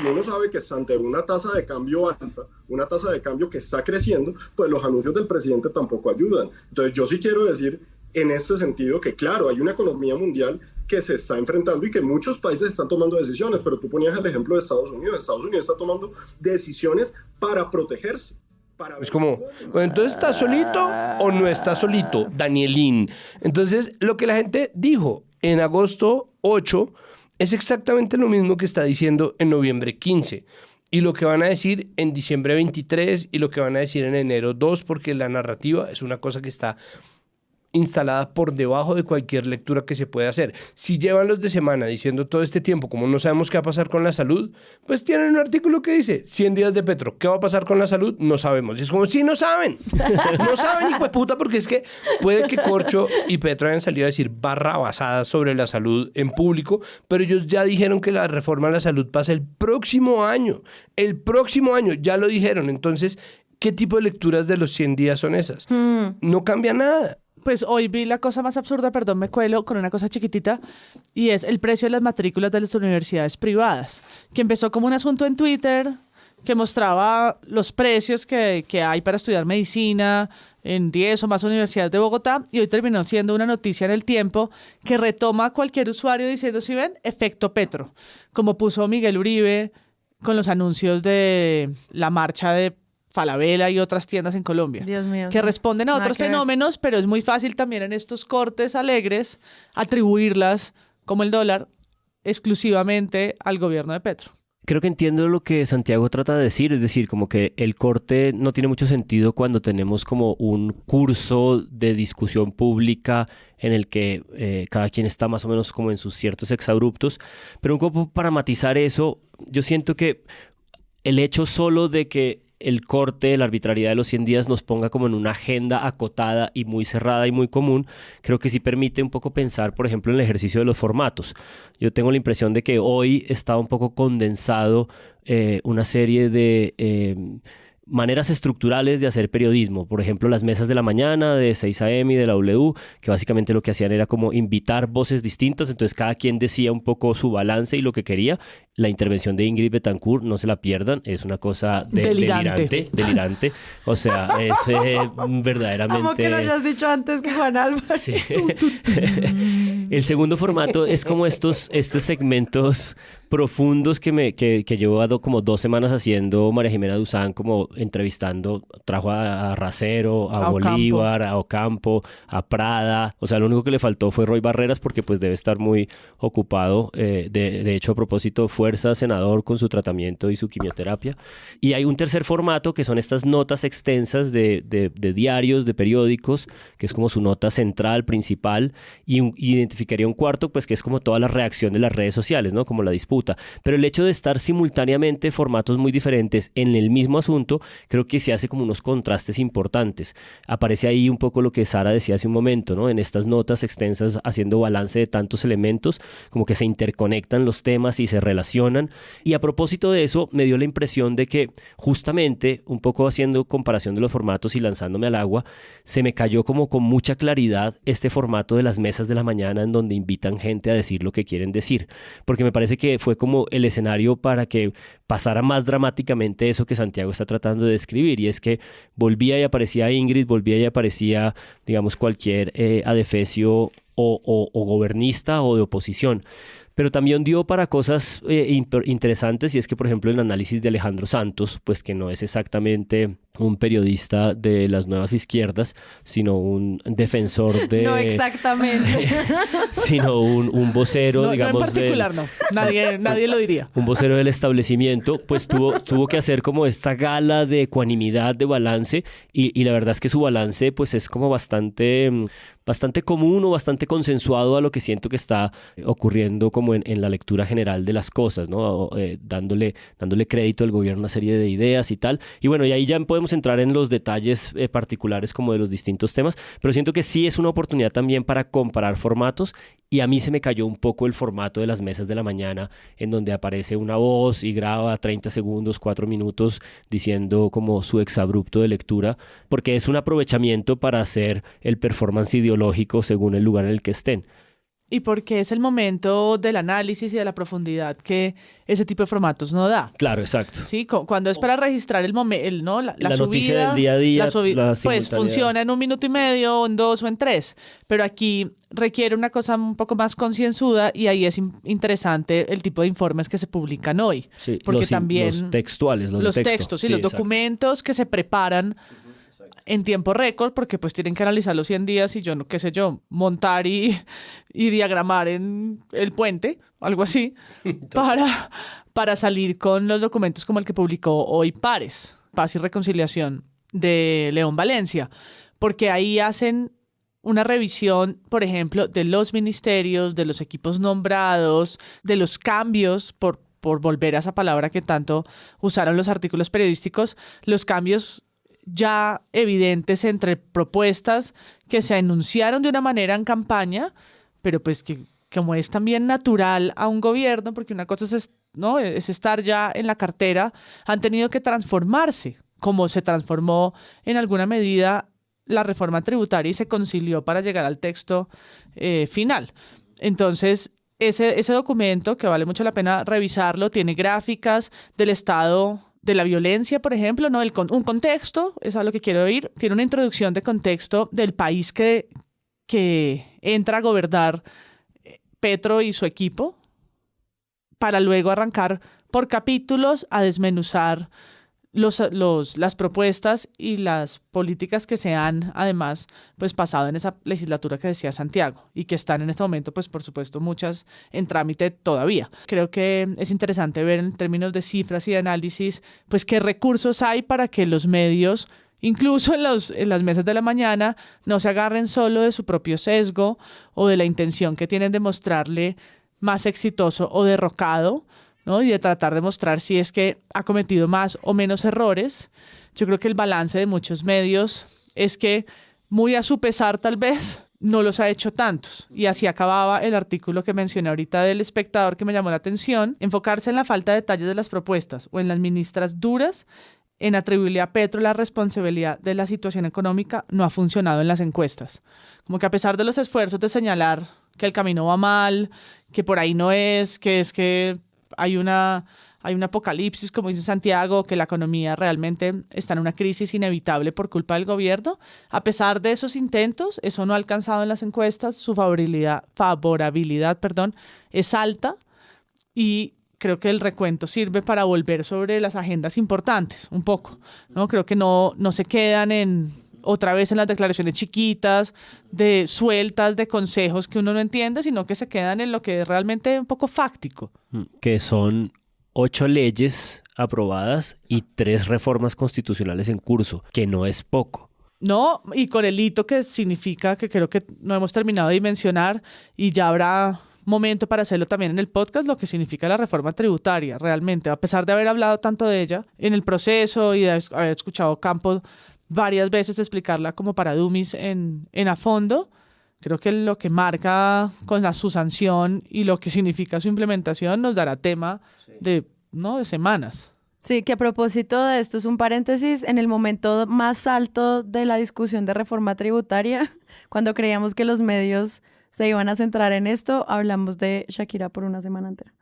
S11: si uno sabe que ante una tasa de cambio alta, una tasa de cambio que está creciendo, pues los anuncios del presidente tampoco ayudan. Entonces yo sí quiero decir en este sentido que claro, hay una economía mundial que se está enfrentando y que muchos países están tomando decisiones, pero tú ponías el ejemplo de Estados Unidos. Estados Unidos está tomando decisiones para protegerse.
S2: Es como, bueno, entonces ¿está solito o no está solito, Danielín? Entonces, lo que la gente dijo en agosto 8 es exactamente lo mismo que está diciendo en noviembre 15. Y lo que van a decir en diciembre 23 y lo que van a decir en enero 2, porque la narrativa es una cosa que está instalada por debajo de cualquier lectura que se pueda hacer. Si llevan los de semana diciendo todo este tiempo, como no sabemos qué va a pasar con la salud, pues tienen un artículo que dice 100 días de Petro. ¿Qué va a pasar con la salud? No sabemos. Y es como, sí, no saben. No saben, hijo de puta, porque es que puede que Corcho y Petro hayan salido a decir barrabasadas sobre la salud en público, pero ellos ya dijeron que la reforma a la salud pasa el próximo año. El próximo año, ya lo dijeron. Entonces, ¿qué tipo de lecturas de los 100 días son esas? No cambia nada.
S3: Pues hoy vi la cosa más absurda, perdón, me cuelo con una cosa chiquitita, y es el precio de las matrículas de las universidades privadas, que empezó como un asunto en Twitter, que mostraba los precios que hay para estudiar medicina en 10 o más universidades de Bogotá, y hoy terminó siendo una noticia en El Tiempo que retoma a cualquier usuario diciendo, si ven, efecto Petro, como puso Miguel Uribe con los anuncios de la marcha de Falabella y otras tiendas en Colombia.
S1: Dios mío,
S3: que responden a otros fenómenos, pero es muy fácil también en estos cortes alegres atribuirlas, como el dólar, exclusivamente al gobierno de Petro.
S4: Creo que entiendo lo que Santiago trata de decir, es decir, como que el corte no tiene mucho sentido cuando tenemos como un curso de discusión pública en el que cada quien está más o menos como en sus ciertos exabruptos, pero un poco para matizar eso, yo siento que el hecho solo de que el corte, la arbitrariedad de los 100 días nos ponga como en una agenda acotada y muy cerrada y muy común, creo que sí permite un poco pensar, por ejemplo, en el ejercicio de los formatos. Yo tengo la impresión de que hoy está un poco condensado una serie de maneras estructurales de hacer periodismo. Por ejemplo, las mesas de la mañana de 6 a.m. y de la W, que básicamente lo que hacían era como invitar voces distintas, entonces cada quien decía un poco su balance y lo que quería. La intervención de Ingrid Betancourt, no se la pierdan, es una cosa delirante. O sea, es verdaderamente...
S1: Como que lo hayas dicho antes que Juan Álvarez.
S4: Sí. El segundo formato es como estos segmentos profundos que llevo como 2 semanas haciendo María Jimena Duzán, como entrevistando, trajo a Racero, a Bolívar, a Ocampo, a Prada. O sea, lo único que le faltó fue Roy Barreras porque pues debe estar muy ocupado. De hecho, a propósito, fuerza senador con su tratamiento y su quimioterapia. Y hay un tercer formato que son estas notas extensas de diarios, de periódicos, que es como su nota central, principal, y identificaría un cuarto, pues que es como toda la reacción de las redes sociales, ¿no? Como la disputa. Pero el hecho de estar simultáneamente formatos muy diferentes en el mismo asunto, creo que se hace como unos contrastes importantes. Aparece ahí un poco lo que Sara decía hace un momento, ¿no? En estas notas extensas haciendo balance de tantos elementos, como que se interconectan los temas y se relacionan. Y a propósito de eso, me dio la impresión de que justamente, un poco haciendo comparación de los formatos y lanzándome al agua, se me cayó como con mucha claridad este formato de las mesas de la mañana en donde invitan gente a decir lo que quieren decir. Porque me parece que fue como el escenario para que pasara más dramáticamente eso que Santiago está tratando de describir, y es que volvía y aparecía Ingrid, volvía y aparecía, digamos, cualquier adefesio o gobernista o de oposición. Pero también dio para cosas interesantes, y es que, por ejemplo, el análisis de Alejandro Santos, pues que no es exactamente un periodista de las nuevas izquierdas, sino un defensor de...
S1: No exactamente.
S4: Sino un vocero,
S3: no,
S4: digamos...
S3: No en particular, no. Nadie lo diría.
S4: Un vocero del establecimiento, pues tuvo que hacer como esta gala de ecuanimidad, de balance, y la verdad es que su balance pues es como bastante común o bastante consensuado a lo que siento que está ocurriendo como en la lectura general de las cosas, ¿no? Dándole crédito al gobierno a una serie de ideas y tal. Y bueno, y ahí ya podemos entrar en los detalles particulares como de los distintos temas, pero siento que sí es una oportunidad también para comparar formatos, y a mí se me cayó un poco el formato de las mesas de la mañana, en donde aparece una voz y graba 30 segundos, 4 minutos, diciendo como su exabrupto de lectura, porque es un aprovechamiento para hacer el performance ideológico según el lugar en el que estén.
S3: y porque es el momento del análisis y de la profundidad que ese tipo de formatos no da.
S4: Claro, exacto.
S3: Sí, cuando es para registrar el momento, ¿no? la
S4: noticia
S3: subida,
S4: del día a día,
S3: pues funciona en 1 minuto y medio, en 2 o en 3. Pero aquí requiere una cosa un poco más concienzuda y ahí es interesante el tipo de informes que se publican hoy.
S4: Sí,
S3: porque también
S4: los textuales, los
S3: textos, sí, los documentos que se preparan en tiempo récord, porque pues tienen que analizar los 100 días y yo, no qué sé yo, montar y diagramar en el puente, algo así, para salir con los documentos como el que publicó hoy Pares, Paz y Reconciliación, de León Valencia, porque ahí hacen una revisión, por ejemplo, de los ministerios, de los equipos nombrados, de los cambios, por volver a esa palabra que tanto usaron los artículos periodísticos, los cambios ya evidentes entre propuestas que se anunciaron de una manera en campaña, pero pues que como es también natural a un gobierno, porque una cosa es estar ya en la cartera, han tenido que transformarse, como se transformó en alguna medida la reforma tributaria y se concilió para llegar al texto final. Entonces, ese documento, que vale mucho la pena revisarlo, tiene gráficas del estado de la violencia, por ejemplo, ¿no? Un contexto, eso es a lo que quiero oír, tiene una introducción de contexto del país que entra a gobernar Petro y su equipo, para luego arrancar por capítulos a desmenuzar las propuestas y las políticas que se han, además, pues pasado en esa legislatura que decía Santiago y que están en este momento, pues por supuesto, muchas en trámite todavía. Creo que es interesante ver en términos de cifras y de análisis, pues qué recursos hay para que los medios, incluso en las mesas de la mañana, no se agarren solo de su propio sesgo o de la intención que tienen de mostrarle más exitoso o derrocado, ¿no? Y de tratar de mostrar si es que ha cometido más o menos errores. Yo creo que el balance de muchos medios es que, muy a su pesar tal vez, no los ha hecho tantos. Y así acababa el artículo que mencioné ahorita del Espectador, que me llamó la atención. Enfocarse en la falta de detalles de las propuestas o en las ministras duras, en atribuirle a Petro la responsabilidad de la situación económica, no ha funcionado en las encuestas. Como que a pesar de los esfuerzos de señalar que el camino va mal, que por ahí no es que hay un apocalipsis, como dice Santiago, que la economía realmente está en una crisis inevitable por culpa del gobierno. A pesar de esos intentos, eso no ha alcanzado en las encuestas, su favorabilidad, es alta y creo que el recuento sirve para volver sobre las agendas importantes, un poco, ¿no? Creo que no se quedan otra vez en las declaraciones chiquitas, sueltas de consejos que uno no entiende, sino que se quedan en lo que es realmente un poco fáctico.
S4: Que son 8 leyes aprobadas y 3 reformas constitucionales en curso, que no es poco.
S3: No, y con el hito que significa, que creo que no hemos terminado de dimensionar, y ya habrá momento para hacerlo también en el podcast, lo que significa la reforma tributaria, realmente. A pesar de haber hablado tanto de ella en el proceso y de haber escuchado Campo varias veces explicarla como para dummies en a fondo, creo que lo que marca con su sanción y lo que significa su implementación nos dará tema de semanas.
S1: Sí, que a propósito de esto es un paréntesis, en el momento más alto de la discusión de reforma tributaria, cuando creíamos que los medios se iban a centrar en esto, hablamos de Shakira por una semana entera.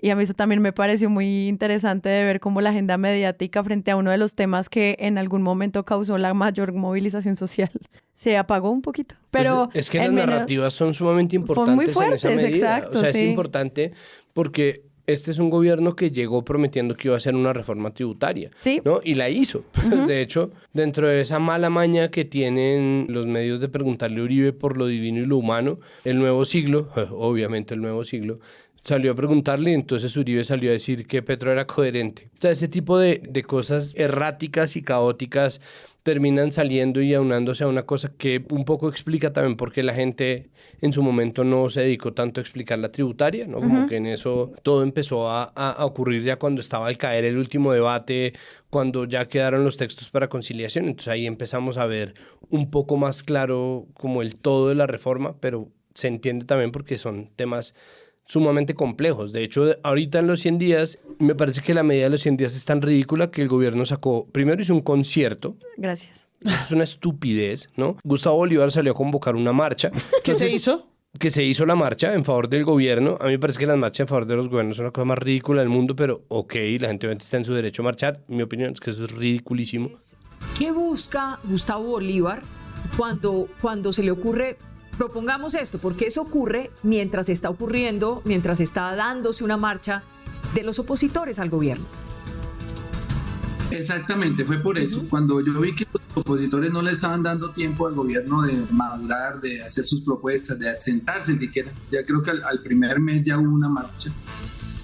S1: Y a mí eso también me pareció muy interesante de ver cómo la agenda mediática frente a uno de los temas que en algún momento causó la mayor movilización social se apagó un poquito. Pero
S2: pues es que las narrativas son sumamente importantes
S1: muy fuertes,
S2: en esa medida.
S1: exacto,
S2: o sea,
S1: sí.
S2: Es importante porque este es un gobierno que llegó prometiendo que iba a hacer una reforma tributaria,
S1: ¿sí?
S2: ¿no? Y la hizo. Uh-huh. De hecho, dentro de esa mala maña que tienen los medios de preguntarle a Uribe por lo divino y lo humano, el Nuevo Siglo, obviamente el Nuevo Siglo, salió a preguntarle y entonces Uribe salió a decir que Petro era coherente. O sea, ese tipo de cosas erráticas y caóticas terminan saliendo y aunándose a una cosa que un poco explica también por qué la gente en su momento no se dedicó tanto a explicar la tributaria, ¿no? Como que en eso todo empezó a ocurrir ya cuando estaba al caer el último debate, cuando ya quedaron los textos para conciliación. Entonces ahí empezamos a ver un poco más claro como el todo de la reforma, pero se entiende también porque son temas sumamente complejos. De hecho, ahorita en los 100 días, me parece que la medida de los 100 días es tan ridícula que el gobierno primero hizo un concierto.
S1: Gracias.
S2: Eso es una estupidez, ¿no? Gustavo Bolívar salió a convocar una marcha.
S3: ¿Qué se hizo?
S2: que se hizo la marcha en favor del gobierno. A mí me parece que las marchas en favor de los gobiernos son la cosa más ridícula del mundo, pero ok, la gente obviamente está en su derecho a marchar. Mi opinión es que eso es ridiculísimo.
S6: ¿Qué busca Gustavo Bolívar cuando se le ocurre, propongamos esto? Porque eso ocurre mientras está ocurriendo, mientras está dándose una marcha de los opositores al gobierno.
S12: Exactamente, fue por eso. Cuando yo vi que los opositores no le estaban dando tiempo al gobierno de madurar, de hacer sus propuestas, de asentarse siquiera, ya creo que al primer mes ya hubo una marcha,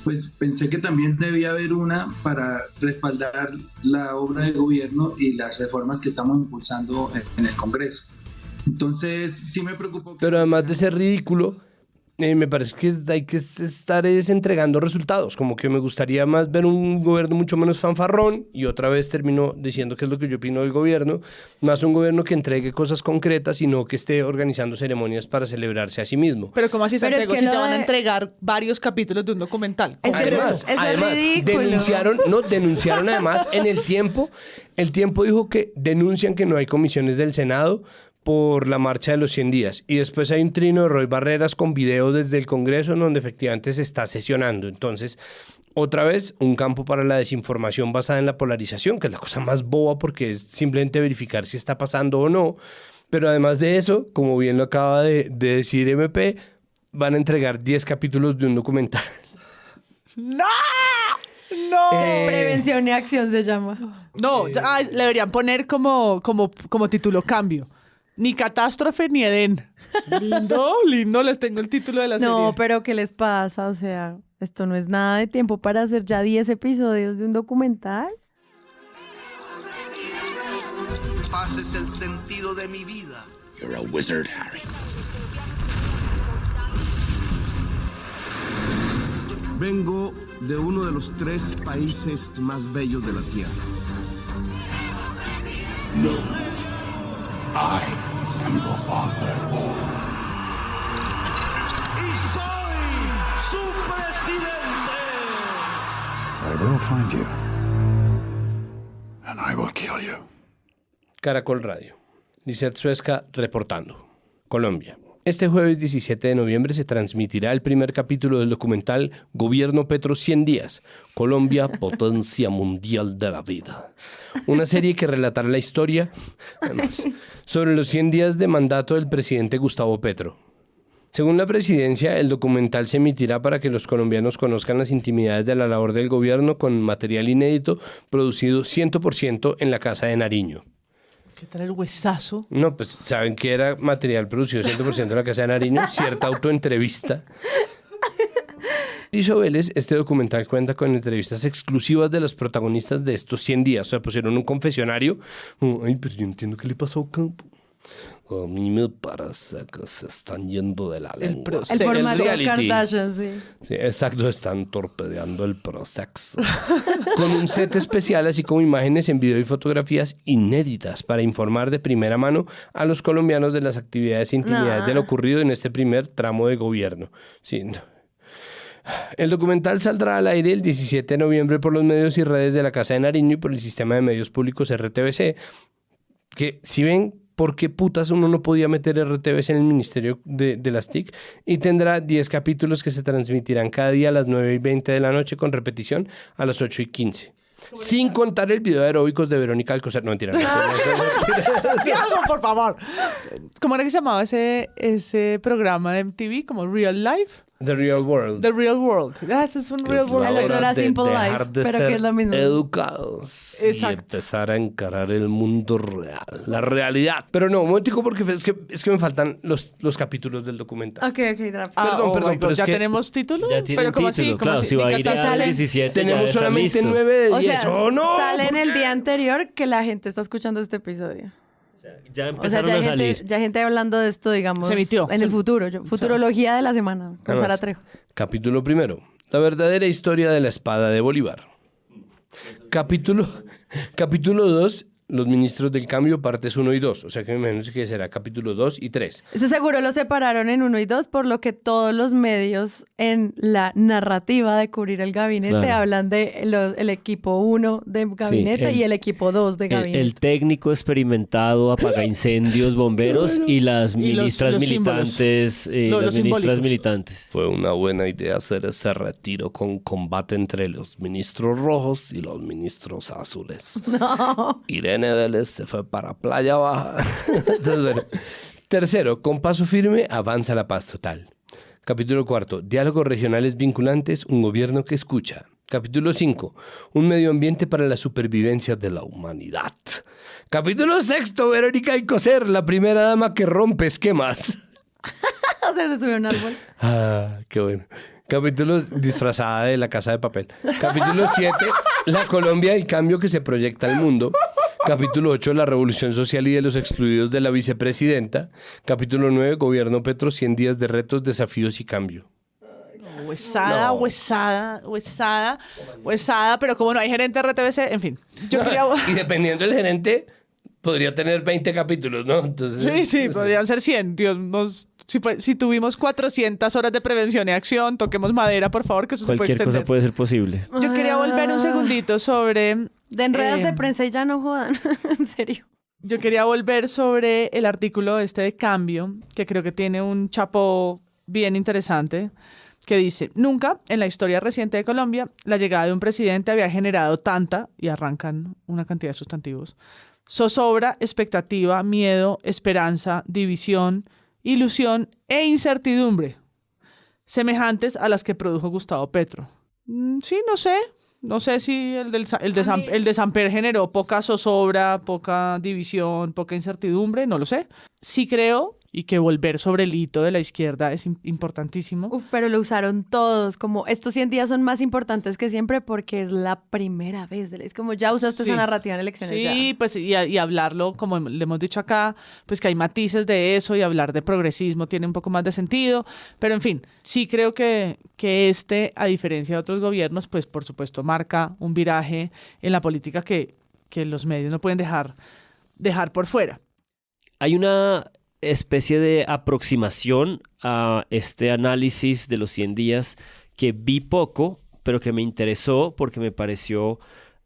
S12: pues pensé que también debía haber una para respaldar la obra de gobierno y las reformas que estamos impulsando en el Congreso. Entonces sí me preocupó.
S2: Pero además de ser ridículo, me parece que hay que estar entregando resultados. Como que me gustaría más ver un gobierno mucho menos fanfarrón, y otra vez termino diciendo qué es lo que yo opino del gobierno, más un gobierno que entregue cosas concretas y no que esté organizando ceremonias para celebrarse a sí mismo.
S3: Pero ¿cómo así se entregó si te van a
S1: de...
S3: entregar varios capítulos de un documental?
S2: Además, denunciaron además en el tiempo dijo que denuncian que no hay comisiones del Senado por la marcha de los 100 días. Y después hay un trino de Roy Barreras con video desde el Congreso en donde efectivamente se está sesionando. Entonces, otra vez, un campo para la desinformación basada en la polarización, que es la cosa más boba porque es simplemente verificar si está pasando o no. Pero además de eso, como bien lo acaba de decir MP, van a entregar 10 capítulos de un documental.
S3: ¡No!
S1: Prevención y acción se llama.
S3: No, le deberían poner como título cambio. Ni Catástrofe ni Edén. Lindo, les tengo el título de la serie.
S1: No, pero ¿qué les pasa? O sea, esto no es nada de tiempo para hacer ya 10 episodios de un documental.
S13: Paz es el sentido de mi vida.
S14: You're a wizard, Harry.
S13: Vengo de uno de los 3 países más bellos de la Tierra.
S14: No. I am the father.
S13: ¡Y soy su presidente!
S14: I will find you. And I will kill you.
S2: Caracol Radio. Lizeth Suezca reportando. Colombia. Este jueves 17 de noviembre se transmitirá el primer capítulo del documental Gobierno Petro 100 días, Colombia, potencia mundial de la vida. Una serie que relatará la historia, además, sobre los 100 días de mandato del presidente Gustavo Petro. Según la presidencia, el documental se emitirá para que los colombianos conozcan las intimidades de la labor del gobierno con material inédito producido 100% en la Casa de Nariño.
S3: ¿Qué tal el huesazo?
S2: No, pues saben que era material producido 100% en la Casa de Nariño, cierta autoentrevista. Hizo Vélez, este documental cuenta con entrevistas exclusivas de los protagonistas de estos 100 días. O sea, pusieron un confesionario. Ay, pero yo no entiendo qué le pasó a Campo. A mí me parece que se están yendo de la lengua.
S1: El formato Kardashian, sí.
S2: Sí, exacto, están torpedeando el proceso. Con un set especial, así como imágenes en video y fotografías inéditas para informar de primera mano a los colombianos de las actividades e intimidades de lo ocurrido en este primer tramo de gobierno. Sí, no. El documental saldrá al aire el 17 de noviembre por los medios y redes de la Casa de Nariño y por el sistema de medios públicos RTBC, que si ven por qué putas uno no podía meter RTBC en el Ministerio de las TIC, y tendrá 10 capítulos que se transmitirán cada día a las 9:20 de la noche con repetición a las 8:15. Sin contar el video de aeróbicos de Verónica Alcocer. No, mentira.
S3: Tiago, por favor. ¿Cómo era que se llamaba ese programa de MTV? ¿Como Real Life?
S2: The Real World.
S3: The Real World. Eso es un Real World.
S1: El otro era Simple Life, pero que es lo mismo.
S2: Educados.
S3: Exacto.
S2: Y empezar a encarar el mundo real. La realidad. Pero no, un momentico, porque es que me faltan los capítulos del documental.
S1: Ok, Draft.
S2: Perdón, pero
S3: ¿ya
S2: es que
S3: tenemos título?
S4: Ya tienen
S3: pero como
S4: título,
S3: así,
S4: claro, si va a ir al 17
S2: tenemos solamente 9 de 10.
S1: O sea,
S2: no,
S1: salen el día anterior que la gente está escuchando este episodio.
S4: Ya empezaron a salir.
S1: Ya hay gente hablando de esto, digamos,
S3: se emitió.
S1: en el futuro. Futurología de la semana, con
S2: Además,
S1: Sara Trejo.
S2: Capítulo 1. La verdadera historia de la espada de Bolívar. Capítulo 2. Los Ministros del Cambio, partes 1 y 2. O sea que me imagino que será capítulo 2 y 3.
S1: Eso seguro lo separaron en 1 y 2, por lo que todos los medios en la narrativa de cubrir el gabinete hablan de el equipo 1 de gabinete y el equipo 2 de gabinete.
S4: El técnico experimentado, apaga incendios, bomberos y las ministras militantes. Las ministras militantes.
S2: Fue una buena idea hacer ese retiro con combate entre los ministros rojos y los ministros azules.
S1: No.
S2: Irene Vélez se fue para Playa Baja. Entonces, bueno. Tercero, con paso firme avanza la paz total. Capítulo 4, diálogos regionales vinculantes, un gobierno que escucha. Capítulo 5, un medio ambiente para la supervivencia de la humanidad. Capítulo 6, Verónica Alcocer, la primera dama que rompe esquemas.
S1: O sea, se subió a un árbol.
S2: Ah, qué bueno. Capítulo disfrazada de La Casa de Papel. Capítulo 7, la Colombia del cambio que se proyecta al mundo. Capítulo 8, la revolución social y de los excluidos de la vicepresidenta. Capítulo 9, gobierno Petro, 100 días de retos, desafíos y cambio.
S3: Huesada, pero como no hay gerente de RTBC, en fin. Yo quería...
S2: Y dependiendo del gerente, podría tener 20 capítulos, ¿no? Entonces,
S3: sí, podrían ser 100. Dios, si tuvimos 400 horas de prevención y acción, toquemos madera, por favor, que eso se puede extender.
S4: Cualquier cosa puede ser posible.
S3: Yo quería volver un segundito sobre...
S1: De enredas de prensa y ya no jodan, en serio.
S3: Yo quería volver sobre el artículo de Cambio, que creo que tiene un chapo bien interesante, que dice: nunca en la historia reciente de Colombia la llegada de un presidente había generado tanta, y arrancan una cantidad de sustantivos, zozobra, expectativa, miedo, esperanza, división, ilusión e incertidumbre, semejantes a las que produjo Gustavo Petro. Sí, no sé. No sé si el de Samper generó poca zozobra, poca división, poca incertidumbre, no lo sé. Sí creo, y que volver sobre el hito de la izquierda es importantísimo.
S1: Uf, pero lo usaron todos, como estos 100 días son más importantes que siempre porque es la primera vez. Es como ya usaste esa narrativa en elecciones.
S3: Sí,
S1: ya.
S3: Pues y hablarlo, como le hemos dicho acá, pues que hay matices de eso y hablar de progresismo tiene un poco más de sentido. Pero en fin, sí creo que a diferencia de otros gobiernos, pues por supuesto marca un viraje en la política que los medios no pueden dejar por fuera.
S4: Hay una especie de aproximación a este análisis de los 100 días que vi poco, pero que me interesó porque me pareció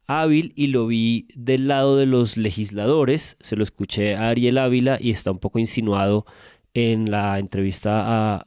S4: hábil y lo vi del lado de los legisladores. Se lo escuché a Ariel Ávila y está un poco insinuado en la entrevista a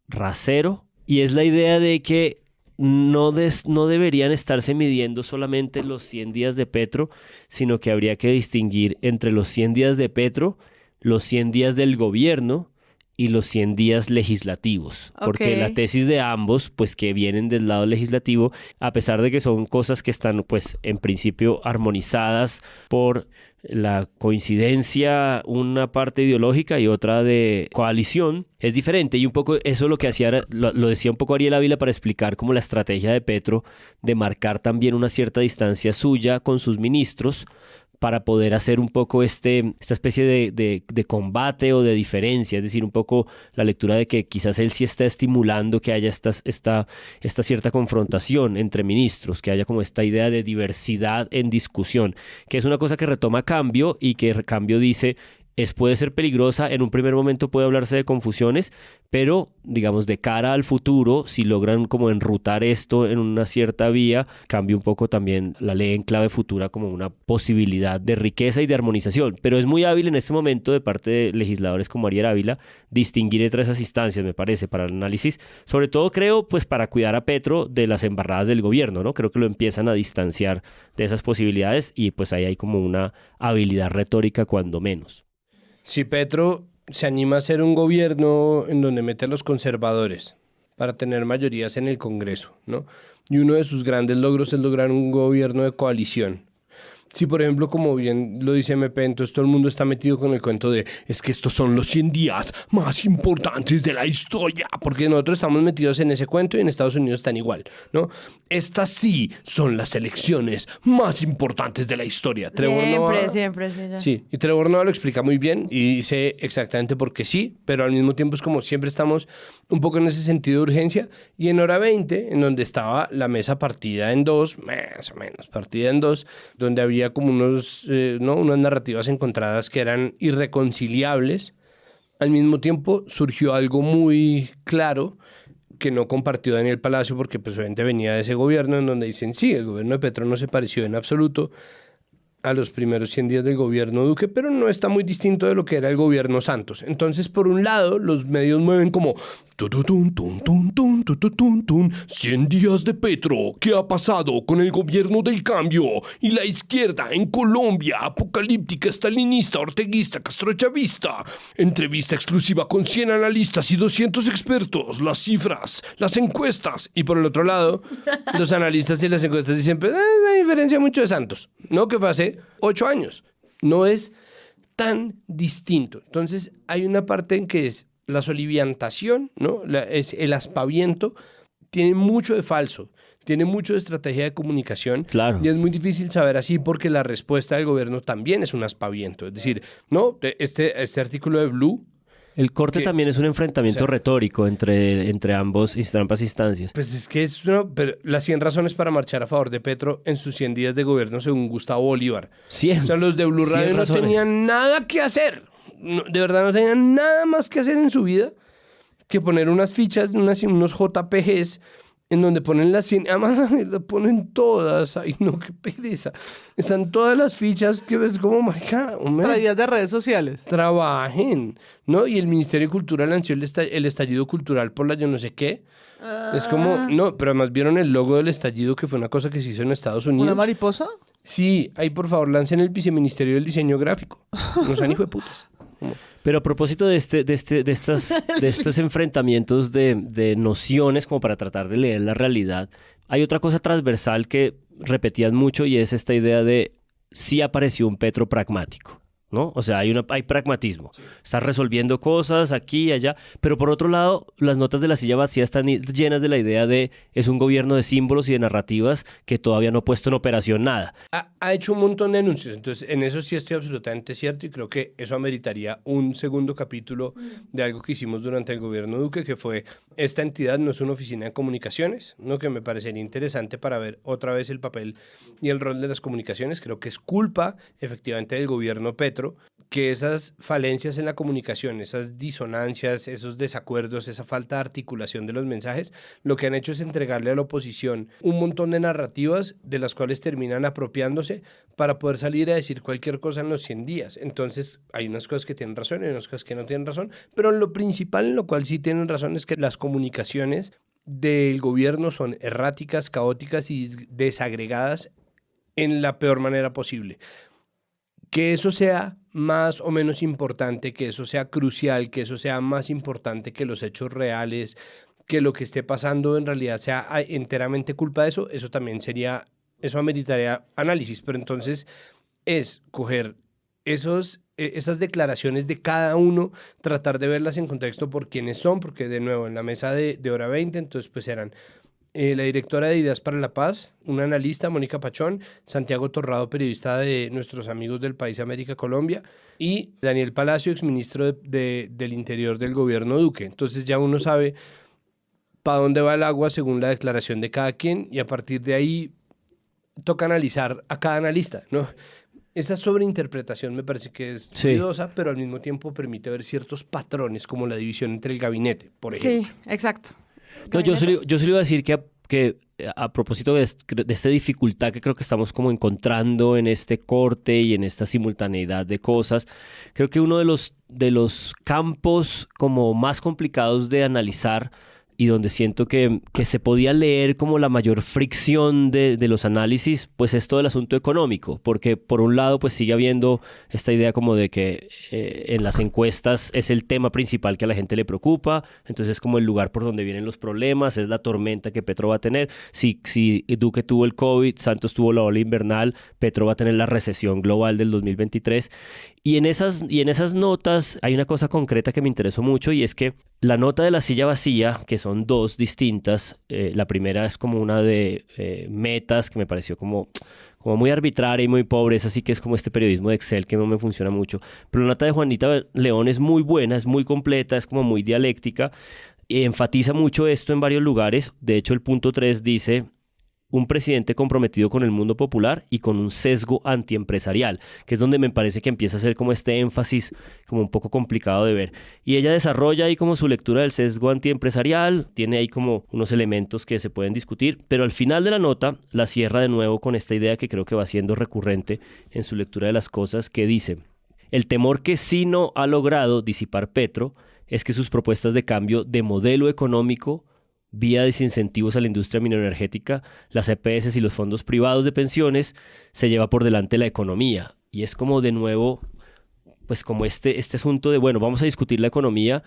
S4: Racero, y es la idea de que no deberían estarse midiendo solamente los 100 días de Petro, sino que habría que distinguir entre los 100 días de Petro, los 100 días del gobierno y los 100 días legislativos. Porque la tesis de ambos, pues que vienen del lado legislativo, a pesar de que son cosas que están, pues en principio armonizadas por la coincidencia, una parte ideológica y otra de coalición, es diferente. Y un poco eso lo que hacía, lo decía un poco Ariel Ávila para explicar como la estrategia de Petro de marcar también una cierta distancia suya con sus ministros, para poder hacer un poco esta especie de combate o de diferencia, es decir, un poco la lectura de que quizás él sí está estimulando que haya esta cierta confrontación entre ministros, que haya como esta idea de diversidad en discusión, que es una cosa que retoma Cambio y que Cambio dice puede ser peligrosa, en un primer momento puede hablarse de confusiones, pero digamos de cara al futuro, si logran como enrutar esto en una cierta vía, cambia un poco también la ley en clave futura como una posibilidad de riqueza y de armonización. Pero es muy hábil en este momento de parte de legisladores como Ariel Ávila distinguir entre esas instancias, me parece, para el análisis, sobre todo creo pues para cuidar a Petro de las embarradas del gobierno, ¿no? Creo que lo empiezan a distanciar de esas posibilidades y pues ahí hay como una habilidad retórica cuando menos.
S2: Si Petro se anima a hacer un gobierno en donde mete a los conservadores para tener mayorías en el Congreso, ¿no? Y uno de sus grandes logros es lograr un gobierno de coalición. Si, por ejemplo, como bien lo dice MP, entonces todo el mundo está metido con el cuento de es que estos son los 100 días más importantes de la historia, porque nosotros estamos metidos en ese cuento y en Estados Unidos están igual, ¿no? Estas sí son las elecciones más importantes de la historia.
S1: Siempre, sí, ya.
S2: Sí, y Trevor Noah lo explica muy bien y dice exactamente por qué sí, pero al mismo tiempo es como siempre estamos un poco en ese sentido de urgencia. Y en hora 20, en donde estaba la mesa partida en dos, más o menos partida en dos, donde había había como unas narrativas encontradas que eran irreconciliables. Al mismo tiempo surgió algo muy claro que no compartió Daniel Palacio, porque pues obviamente venía de ese gobierno en donde dicen, sí, el gobierno de Petro no se pareció en absoluto a los primeros 100 días del gobierno Duque, pero no está muy distinto de lo que era el gobierno Santos. Entonces, por un lado, los medios mueven como 100 días de Petro, ¿qué ha pasado con el gobierno del cambio? Y la izquierda en Colombia, apocalíptica, estalinista, orteguista, castrochavista. Entrevista exclusiva con 100 analistas y 200 expertos, las cifras, las encuestas. Y por el otro lado, los analistas y las encuestas dicen, pues hay diferencia mucho de Santos, ¿no? Que fue hace 8 años. No es tan distinto. Entonces, hay una parte en que es la soliviantación, ¿no? Es el aspaviento, tiene mucho de falso, tiene mucho de estrategia de comunicación.
S4: Claro.
S2: Y es muy difícil saber así porque la respuesta del gobierno también es un aspaviento. Es decir, ¿no? Este artículo de Blue...
S4: El corte también es un enfrentamiento retórico entre ambas instancias.
S2: Pues es que pero las 100 razones para marchar a favor de Petro en sus 100 días de gobierno según Gustavo Bolívar.
S4: 100.
S2: O sea, los de Blue Radio no tenían nada que hacer. No, de verdad no tenían nada más que hacer en su vida que poner unas fichas, unos JPGs en donde ponen las 100, además ponen todas, ay no, qué pereza. Están todas las fichas que ves como, marica,
S3: traídas de redes sociales.
S2: Trabajen, ¿no? Y el Ministerio de Cultura lanzó el estallido cultural por la yo no sé qué. Es como, no, pero además vieron el logo del estallido, que fue una cosa que se hizo en Estados Unidos.
S3: ¿Una mariposa?
S2: Sí, ahí por favor lancen el Viceministerio del Diseño Gráfico. No sean hijo de putas.
S4: Pero a propósito de estos enfrentamientos de nociones como para tratar de leer la realidad, hay otra cosa transversal que repetían mucho y es esta idea de sí apareció un Petro pragmático, ¿no? O sea, hay pragmatismo. Está resolviendo cosas aquí y allá, pero por otro lado, las notas de la silla vacía están llenas de la idea de es un gobierno de símbolos y de narrativas que todavía no ha puesto en operación nada.
S2: Ha hecho un montón de anuncios, entonces en eso sí estoy absolutamente cierto y creo que eso ameritaría un segundo capítulo de algo que hicimos durante el gobierno Duque, que fue esta entidad no es una oficina de comunicaciones, ¿no? Que me parecería interesante para ver otra vez el papel y el rol de las comunicaciones. Creo que es culpa efectivamente del gobierno Petro que esas falencias en la comunicación, esas disonancias, esos desacuerdos, esa falta de articulación de los mensajes, lo que han hecho es entregarle a la oposición un montón de narrativas de las cuales terminan apropiándose para poder salir a decir cualquier cosa en los 100 días. Entonces, hay unas cosas que tienen razón y unas cosas que no tienen razón, pero lo principal en lo cual sí tienen razón es que las comunicaciones del gobierno son erráticas, caóticas y desagregadas en la peor manera posible. Que eso sea más o menos importante, que eso sea crucial, que eso sea más importante que los hechos reales, que lo que esté pasando en realidad sea enteramente culpa de eso, eso ameritaría análisis. Pero entonces es coger esas declaraciones de cada uno, tratar de verlas en contexto por quiénes son, porque de nuevo en la mesa de Hora 20, entonces pues eran la directora de Ideas para la Paz, una analista, Mónica Pachón, Santiago Torrado, periodista de nuestros amigos del País América Colombia, y Daniel Palacio, exministro del Interior del gobierno Duque. Entonces ya uno sabe para dónde va el agua según la declaración de cada quien y a partir de ahí toca analizar a cada analista, ¿no? Esa sobreinterpretación me parece que es ruidosa, pero al mismo tiempo permite ver ciertos patrones como la división entre el gabinete, por ejemplo.
S1: Sí, exacto.
S4: No, yo solo iba a decir que a propósito de esta dificultad que creo que estamos como encontrando en este corte y en esta simultaneidad de cosas, creo que uno de los campos como más complicados de analizar y donde siento que se podía leer como la mayor fricción de los análisis, pues es todo el asunto económico, porque por un lado pues sigue habiendo esta idea como de que en las encuestas es el tema principal que a la gente le preocupa, entonces es como el lugar por donde vienen los problemas, es la tormenta que Petro va a tener, si Duque tuvo el COVID, Santos tuvo la ola invernal, Petro va a tener la recesión global del 2023, y en esas notas hay una cosa concreta que me interesó mucho y es que la nota de la silla vacía, que son dos distintas, la primera es como una de metas que me pareció como muy arbitraria y muy pobre, es así que es como este periodismo de Excel que no me funciona mucho, pero la nota de Juanita León es muy buena, es muy completa, es como muy dialéctica, enfatiza mucho esto en varios lugares, de hecho el punto 3 dice: un presidente comprometido con el mundo popular y con un sesgo antiempresarial, que es donde me parece que empieza a ser como este énfasis como un poco complicado de ver. Y ella desarrolla ahí como su lectura del sesgo antiempresarial, tiene ahí como unos elementos que se pueden discutir, pero al final de la nota la cierra de nuevo con esta idea que creo que va siendo recurrente en su lectura de las cosas, que dice: el temor que sí no ha logrado disipar Petro es que sus propuestas de cambio de modelo económico vía desincentivos a la industria mineroenergética, las EPS y los fondos privados de pensiones, se lleva por delante la economía. Y es como de nuevo, pues como este asunto de, bueno, vamos a discutir la economía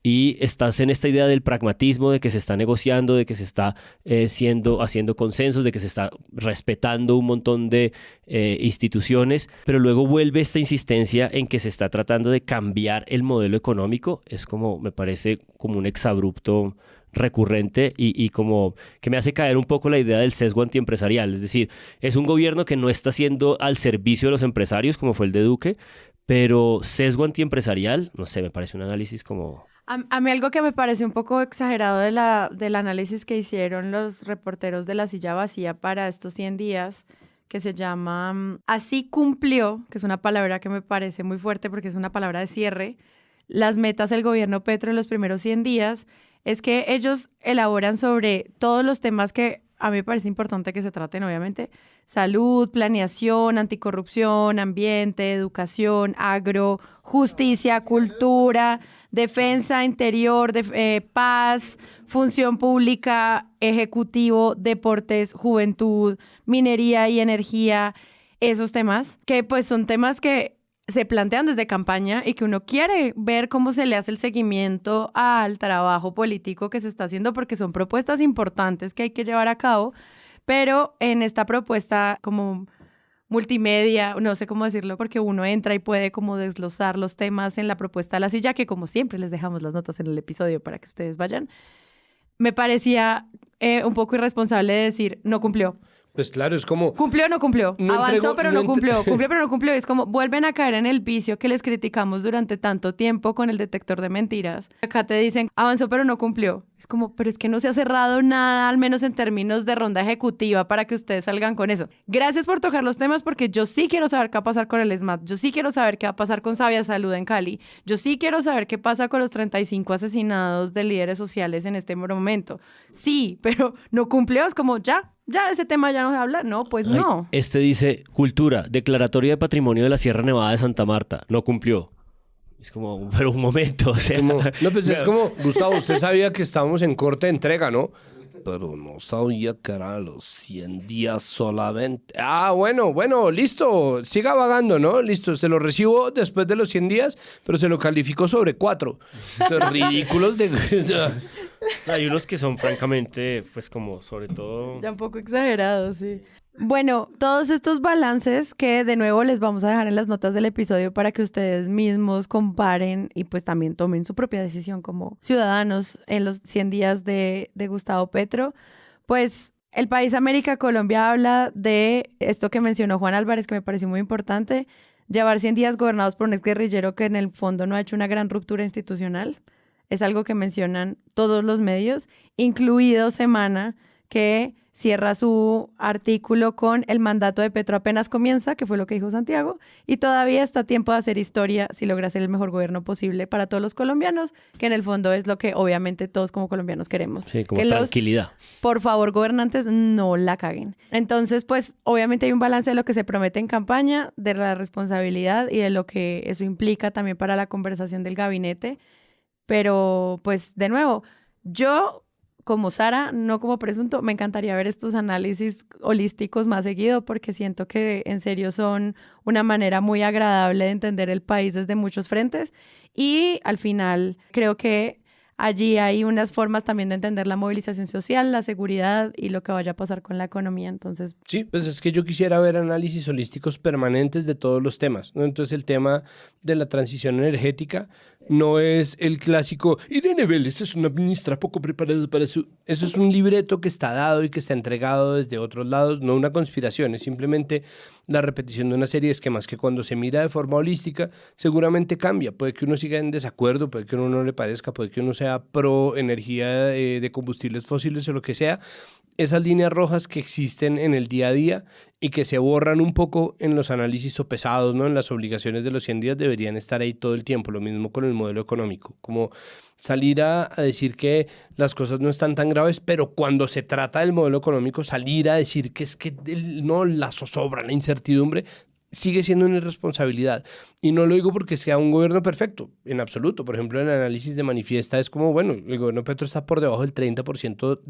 S4: y estás en esta idea del pragmatismo, de que se está negociando, de que se está haciendo consensos, de que se está respetando un montón de instituciones, pero luego vuelve esta insistencia en que se está tratando de cambiar el modelo económico. Es como, me parece como un exabrupto recurrente y como que me hace caer un poco la idea del sesgo antiempresarial. Es decir, es un gobierno que no está siendo al servicio de los empresarios como fue el de Duque, pero sesgo antiempresarial, no sé, me parece un análisis como...
S1: A mí algo que me parece un poco exagerado del análisis que hicieron los reporteros de La Silla Vacía para estos 100 días, que se llama Así cumplió, que es una palabra que me parece muy fuerte porque es una palabra de cierre, las metas del gobierno Petro en los primeros 100 días, es que ellos elaboran sobre todos los temas que a mí me parece importante que se traten, obviamente: salud, planeación, anticorrupción, ambiente, educación, agro, justicia, cultura, defensa, interior, paz, función pública, ejecutivo, deportes, juventud, minería y energía. Esos temas que pues son temas que se plantean desde campaña y que uno quiere ver cómo se le hace el seguimiento al trabajo político que se está haciendo, porque son propuestas importantes que hay que llevar a cabo, pero en esta propuesta como multimedia, no sé cómo decirlo, porque uno entra y puede como desglosar los temas en la propuesta de La Silla, que como siempre les dejamos las notas en el episodio para que ustedes vayan. Me parecía un poco irresponsable decir no cumplió.
S2: Pues claro, es como...
S1: ¿Cumplió o no cumplió?
S2: No
S1: Avanzó,
S2: entregó,
S1: pero
S2: no
S1: no cumplió. Cumplió, pero no cumplió. Es como vuelven a caer en el vicio que les criticamos durante tanto tiempo con el detector de mentiras. Acá te dicen, avanzó, pero no cumplió. Es como, pero es que no se ha cerrado nada, al menos en términos de ronda ejecutiva, para que ustedes salgan con eso. Gracias por tocar los temas, porque yo sí quiero saber qué va a pasar con el SMAT. Yo sí quiero saber qué va a pasar con Sabia Salud en Cali. Yo sí quiero saber qué pasa con los 35 asesinados de líderes sociales en este momento. Sí, pero no cumplió. Es como, ya ese tema ya no se habla. No, pues no.
S4: Este dice, cultura, declaratoria de patrimonio de la Sierra Nevada de Santa Marta. No cumplió. Es como, pero un momento, o sea...
S2: no, pues es como, Gustavo, usted sabía que estábamos en corte de entrega, ¿no? Pero no sabía que eran los 100 días solamente. Ah, bueno, listo, siga vagando, ¿no? Listo, se lo recibo después de los 100 días, pero se lo calificó sobre 4. Entonces, ridículos de...
S4: Hay unos que son francamente, pues como sobre todo...
S1: Ya un poco exagerados, sí. Bueno, todos estos balances que de nuevo les vamos a dejar en las notas del episodio para que ustedes mismos comparen y pues también tomen su propia decisión como ciudadanos en los 100 días de Gustavo Petro. Pues el País América Colombia habla de esto que mencionó Juan Álvarez, que me pareció muy importante: llevar 100 días gobernados por un exguerrillero que en el fondo no ha hecho una gran ruptura institucional. Es algo que mencionan todos los medios, incluido Semana, que cierra su artículo con el mandato de Petro apenas comienza, que fue lo que dijo Santiago, y todavía está a tiempo de hacer historia si logra ser el mejor gobierno posible para todos los colombianos, que en el fondo es lo que obviamente todos como colombianos queremos.
S4: Sí, como
S1: que
S4: tranquilidad.
S1: Por favor, gobernantes, no la caguen. Entonces, pues, obviamente hay un balance de lo que se promete en campaña, de la responsabilidad y de lo que eso implica también para la conversación del gabinete. Pero, pues, de nuevo, yo... como Sara, no como presunto, me encantaría ver estos análisis holísticos más seguido, porque siento que en serio son una manera muy agradable de entender el país desde muchos frentes, y al final creo que allí hay unas formas también de entender la movilización social, la seguridad y lo que vaya a pasar con la economía. Entonces,
S2: sí, pues es que yo quisiera ver análisis holísticos permanentes de todos los temas, ¿no? Entonces el tema de la transición energética no es el clásico Irene Vélez es una ministra poco preparada para su... Eso es un libreto que está dado y que está entregado desde otros lados, no una conspiración, es simplemente la repetición de una serie de esquemas que cuando se mira de forma holística seguramente cambia. Puede que uno siga en desacuerdo, puede que uno no le parezca, puede que uno sea pro energía de combustibles fósiles o lo que sea. esas líneas rojas que existen en el día a día y que se borran un poco en los análisis sopesados, ¿no? En las obligaciones de los 100 días deberían estar ahí todo el tiempo. Lo mismo con el modelo económico, como salir a decir que las cosas no están tan graves, pero cuando se trata del modelo económico, salir a decir que es que no, la zozobra, la incertidumbre, sigue siendo una irresponsabilidad. Y no lo digo porque sea un gobierno perfecto, en absoluto. Por ejemplo, en el análisis de Manifiesta es como, bueno, el gobierno Petro está por debajo del 30%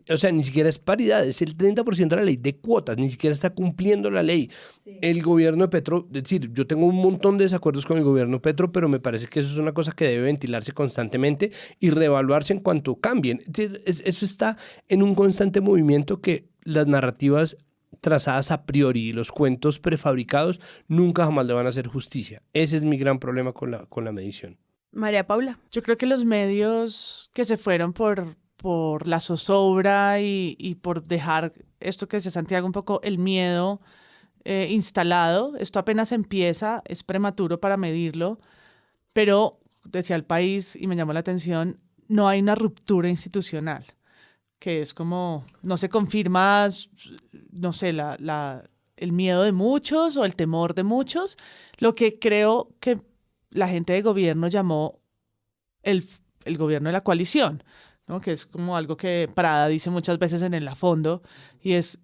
S2: o sea, ni siquiera es paridad, es el 30% de la ley de cuotas, ni siquiera está cumpliendo la ley. Sí. El gobierno de Petro, es decir, yo tengo un montón de desacuerdos con el gobierno Petro, pero me parece que eso es una cosa que debe ventilarse constantemente y reevaluarse en cuanto cambien. Eso está en un constante movimiento que las narrativas trazadas a priori y los cuentos prefabricados nunca jamás le van a hacer justicia. Ese es mi gran problema con la medición.
S1: María Paula.
S3: Yo creo que los medios que se fueron por la zozobra y por dejar esto que decía Santiago, un poco el miedo instalado, esto apenas empieza, es prematuro para medirlo, pero decía el país, y me llamó la atención, no hay una ruptura institucional, que es como, no se confirma, no sé, el miedo de muchos o el temor de muchos, lo que creo que la gente de gobierno llamó el gobierno de la coalición, ¿no? Que es como algo que Prada dice muchas veces en el fondo, y es,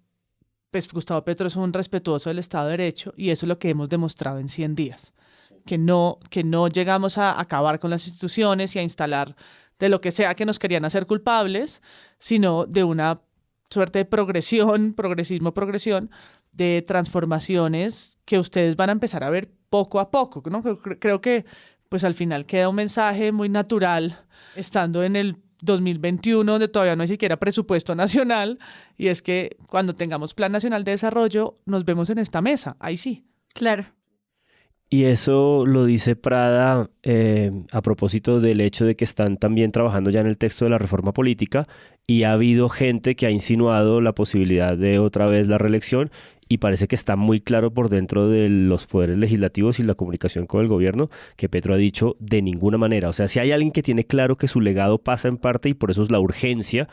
S3: pues Gustavo Petro es un respetuoso del Estado de Derecho, y eso es lo que hemos demostrado en 100 días, que no llegamos a acabar con las instituciones y a instalar de lo que sea que nos querían hacer culpables, sino de una suerte de progresión, de transformaciones que ustedes van a empezar a ver poco a poco, ¿no? Creo que pues al final queda un mensaje muy natural estando en el 2021, donde todavía no hay siquiera presupuesto nacional, y es que cuando tengamos Plan Nacional de Desarrollo nos vemos en esta mesa, ahí sí.
S1: Claro.
S4: Y eso lo dice Prada a propósito del hecho de que están también trabajando ya en el texto de la reforma política y ha habido gente que ha insinuado la posibilidad de otra vez la reelección y parece que está muy claro por dentro de los poderes legislativos y la comunicación con el gobierno que Petro ha dicho de ninguna manera. O sea, si hay alguien que tiene claro que su legado pasa en parte y por eso es la urgencia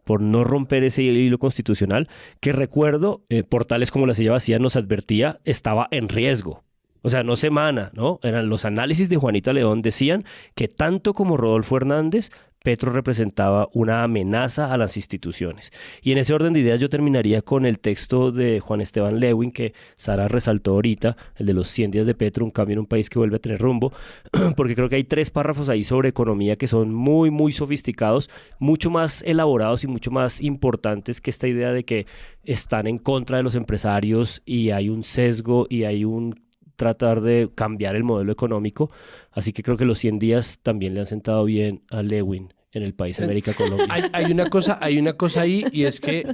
S4: por no romper ese hilo constitucional, que recuerdo, portales como La Silla Vacía nos advertía, estaba en riesgo. O sea, no semana, ¿no? Eran los análisis de Juanita León, decían que tanto como Rodolfo Hernández, Petro representaba una amenaza a las instituciones. Y en ese orden de ideas yo terminaría con el texto de Juan Esteban Lewin, que Sara resaltó ahorita, el de los 100 días de Petro, un cambio en un país que vuelve a tener rumbo, porque creo que hay 3 párrafos ahí sobre economía que son muy, muy sofisticados, mucho más elaborados y mucho más importantes que esta idea de que están en contra de los empresarios y hay un sesgo y hay un tratar de cambiar el modelo económico, así que creo que los 100 días también le han sentado bien a Lewin en el país América Colombia.
S2: Hay una cosa ahí y es que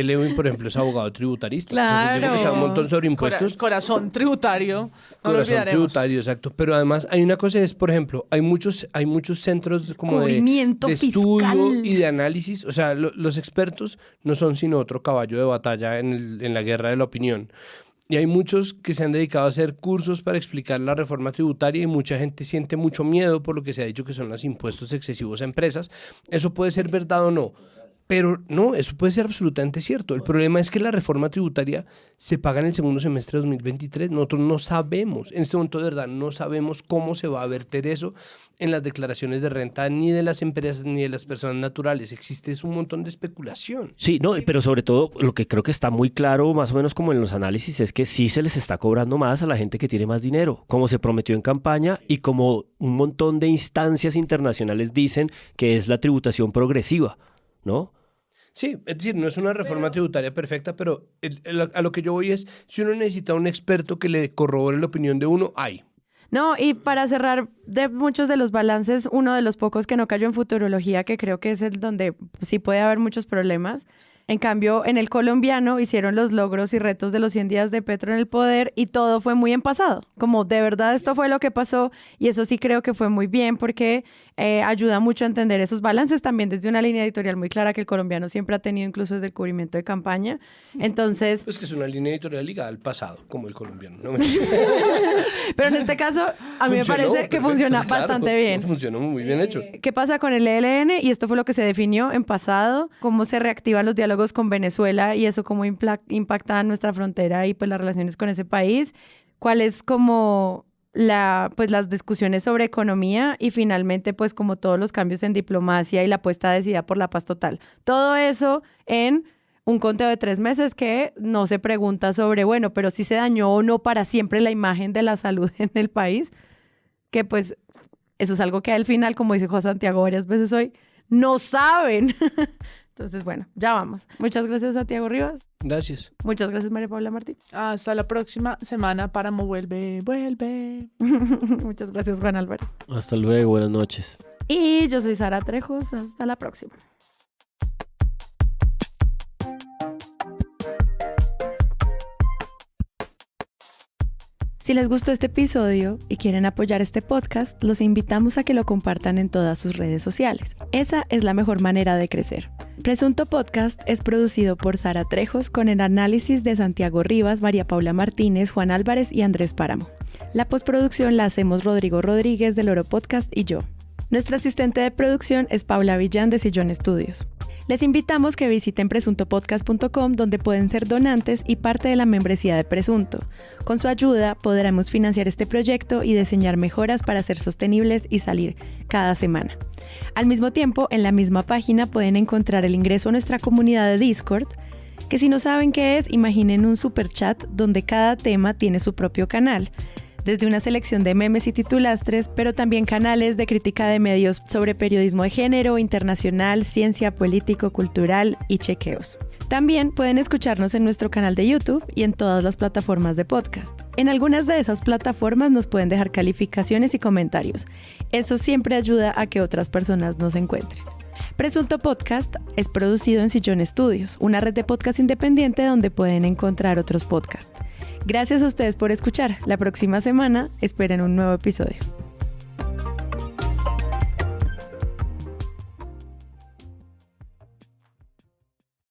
S2: Lewin, por ejemplo, es abogado tributarista.
S3: Claro.
S2: O sea, sabe un montón sobre impuestos.
S3: Corazón tributario.
S2: Corazón tributario, exacto. Pero además hay una cosa, es, por ejemplo, hay muchos centros como de estudio y de análisis. O sea, los expertos no son sino otro caballo de batalla en la guerra de la opinión. Y hay muchos que se han dedicado a hacer cursos para explicar la reforma tributaria y mucha gente siente mucho miedo por lo que se ha dicho que son los impuestos excesivos a empresas. Eso puede ser verdad o no, pero no, eso puede ser absolutamente cierto. El problema es que la reforma tributaria se paga en el segundo semestre de 2023. Nosotros no sabemos, en este momento de verdad, no sabemos cómo se va a verter eso en las declaraciones de renta ni de las empresas ni de las personas naturales. Existe un montón de especulación.
S4: Sí, no, pero sobre todo lo que creo que está muy claro, más o menos como en los análisis, es que sí se les está cobrando más a la gente que tiene más dinero, como se prometió en campaña y como un montón de instancias internacionales dicen que es la tributación progresiva, ¿no?
S2: Sí, es decir, no es una reforma tributaria perfecta, pero a lo que yo voy es, si uno necesita un experto que le corrobore la opinión de uno, hay.
S1: No, y para cerrar de muchos de los balances, uno de los pocos que no cayó en futurología, que creo que es el donde sí puede haber muchos problemas. En cambio, en el colombiano hicieron los logros y retos de los 100 días de Petro en el poder y todo fue muy en pasado. Como de verdad esto fue lo que pasó y eso sí creo que fue muy bien porque ayuda mucho a entender esos balances también desde una línea editorial muy clara que el colombiano siempre ha tenido incluso desde el cubrimiento de campaña. Entonces...
S2: Es que es una línea editorial ligada al pasado, como el colombiano. ¿No?
S1: Pero en este caso a mí me parece que funciona bastante bien.
S2: Funcionó muy bien hecho.
S1: ¿Qué pasa con el ELN? Y esto fue lo que se definió en pasado, cómo se reactivan los diálogos diálogos con Venezuela y eso cómo impacta nuestra frontera y pues las relaciones con ese país, cuál es como las discusiones sobre economía y finalmente pues como todos los cambios en diplomacia y la apuesta decidida por la paz total. Todo eso en un conteo de 3 meses que no se pregunta sobre, bueno, pero si se dañó o no para siempre la imagen de la salud en el país, que pues eso es algo que al final, como dice José Santiago varias veces hoy, no saben. Entonces, bueno, ya vamos. Muchas gracias, Santiago Rivas.
S2: Gracias.
S1: Muchas gracias, María Paula Martín.
S3: Hasta la próxima semana. Páramo vuelve.
S1: Muchas gracias, Juan Álvarez.
S4: Hasta luego, buenas noches.
S1: Y yo soy Sara Trejos. Hasta la próxima. Si les gustó este episodio y quieren apoyar este podcast, los invitamos a que lo compartan en todas sus redes sociales. Esa es la mejor manera de crecer. Presunto Podcast es producido por Sara Trejos con el análisis de Santiago Rivas, María Paula Martínez, Juan Álvarez y Andrés Páramo. La postproducción la hacemos Rodrigo Rodríguez del Oro Podcast y yo. Nuestra asistente de producción es Paula Villán de Sillón Studios. Les invitamos que visiten presuntopodcast.com, donde pueden ser donantes y parte de la membresía de Presunto. Con su ayuda podremos financiar este proyecto y diseñar mejoras para ser sostenibles y salir cada semana. Al mismo tiempo, en la misma página pueden encontrar el ingreso a nuestra comunidad de Discord, que si no saben qué es, imaginen un super chat donde cada tema tiene su propio canal. Desde una selección de memes y titulastres, pero también canales de crítica de medios sobre periodismo de género, internacional, ciencia, político, cultural y chequeos. También pueden escucharnos en nuestro canal de YouTube y en todas las plataformas de podcast. En algunas de esas plataformas nos pueden dejar calificaciones y comentarios. Eso siempre ayuda a que otras personas nos encuentren. Presunto Podcast es producido en Sillón Studios, una red de podcast independiente donde pueden encontrar otros podcasts. Gracias a ustedes por escuchar. La próxima semana esperen un nuevo episodio.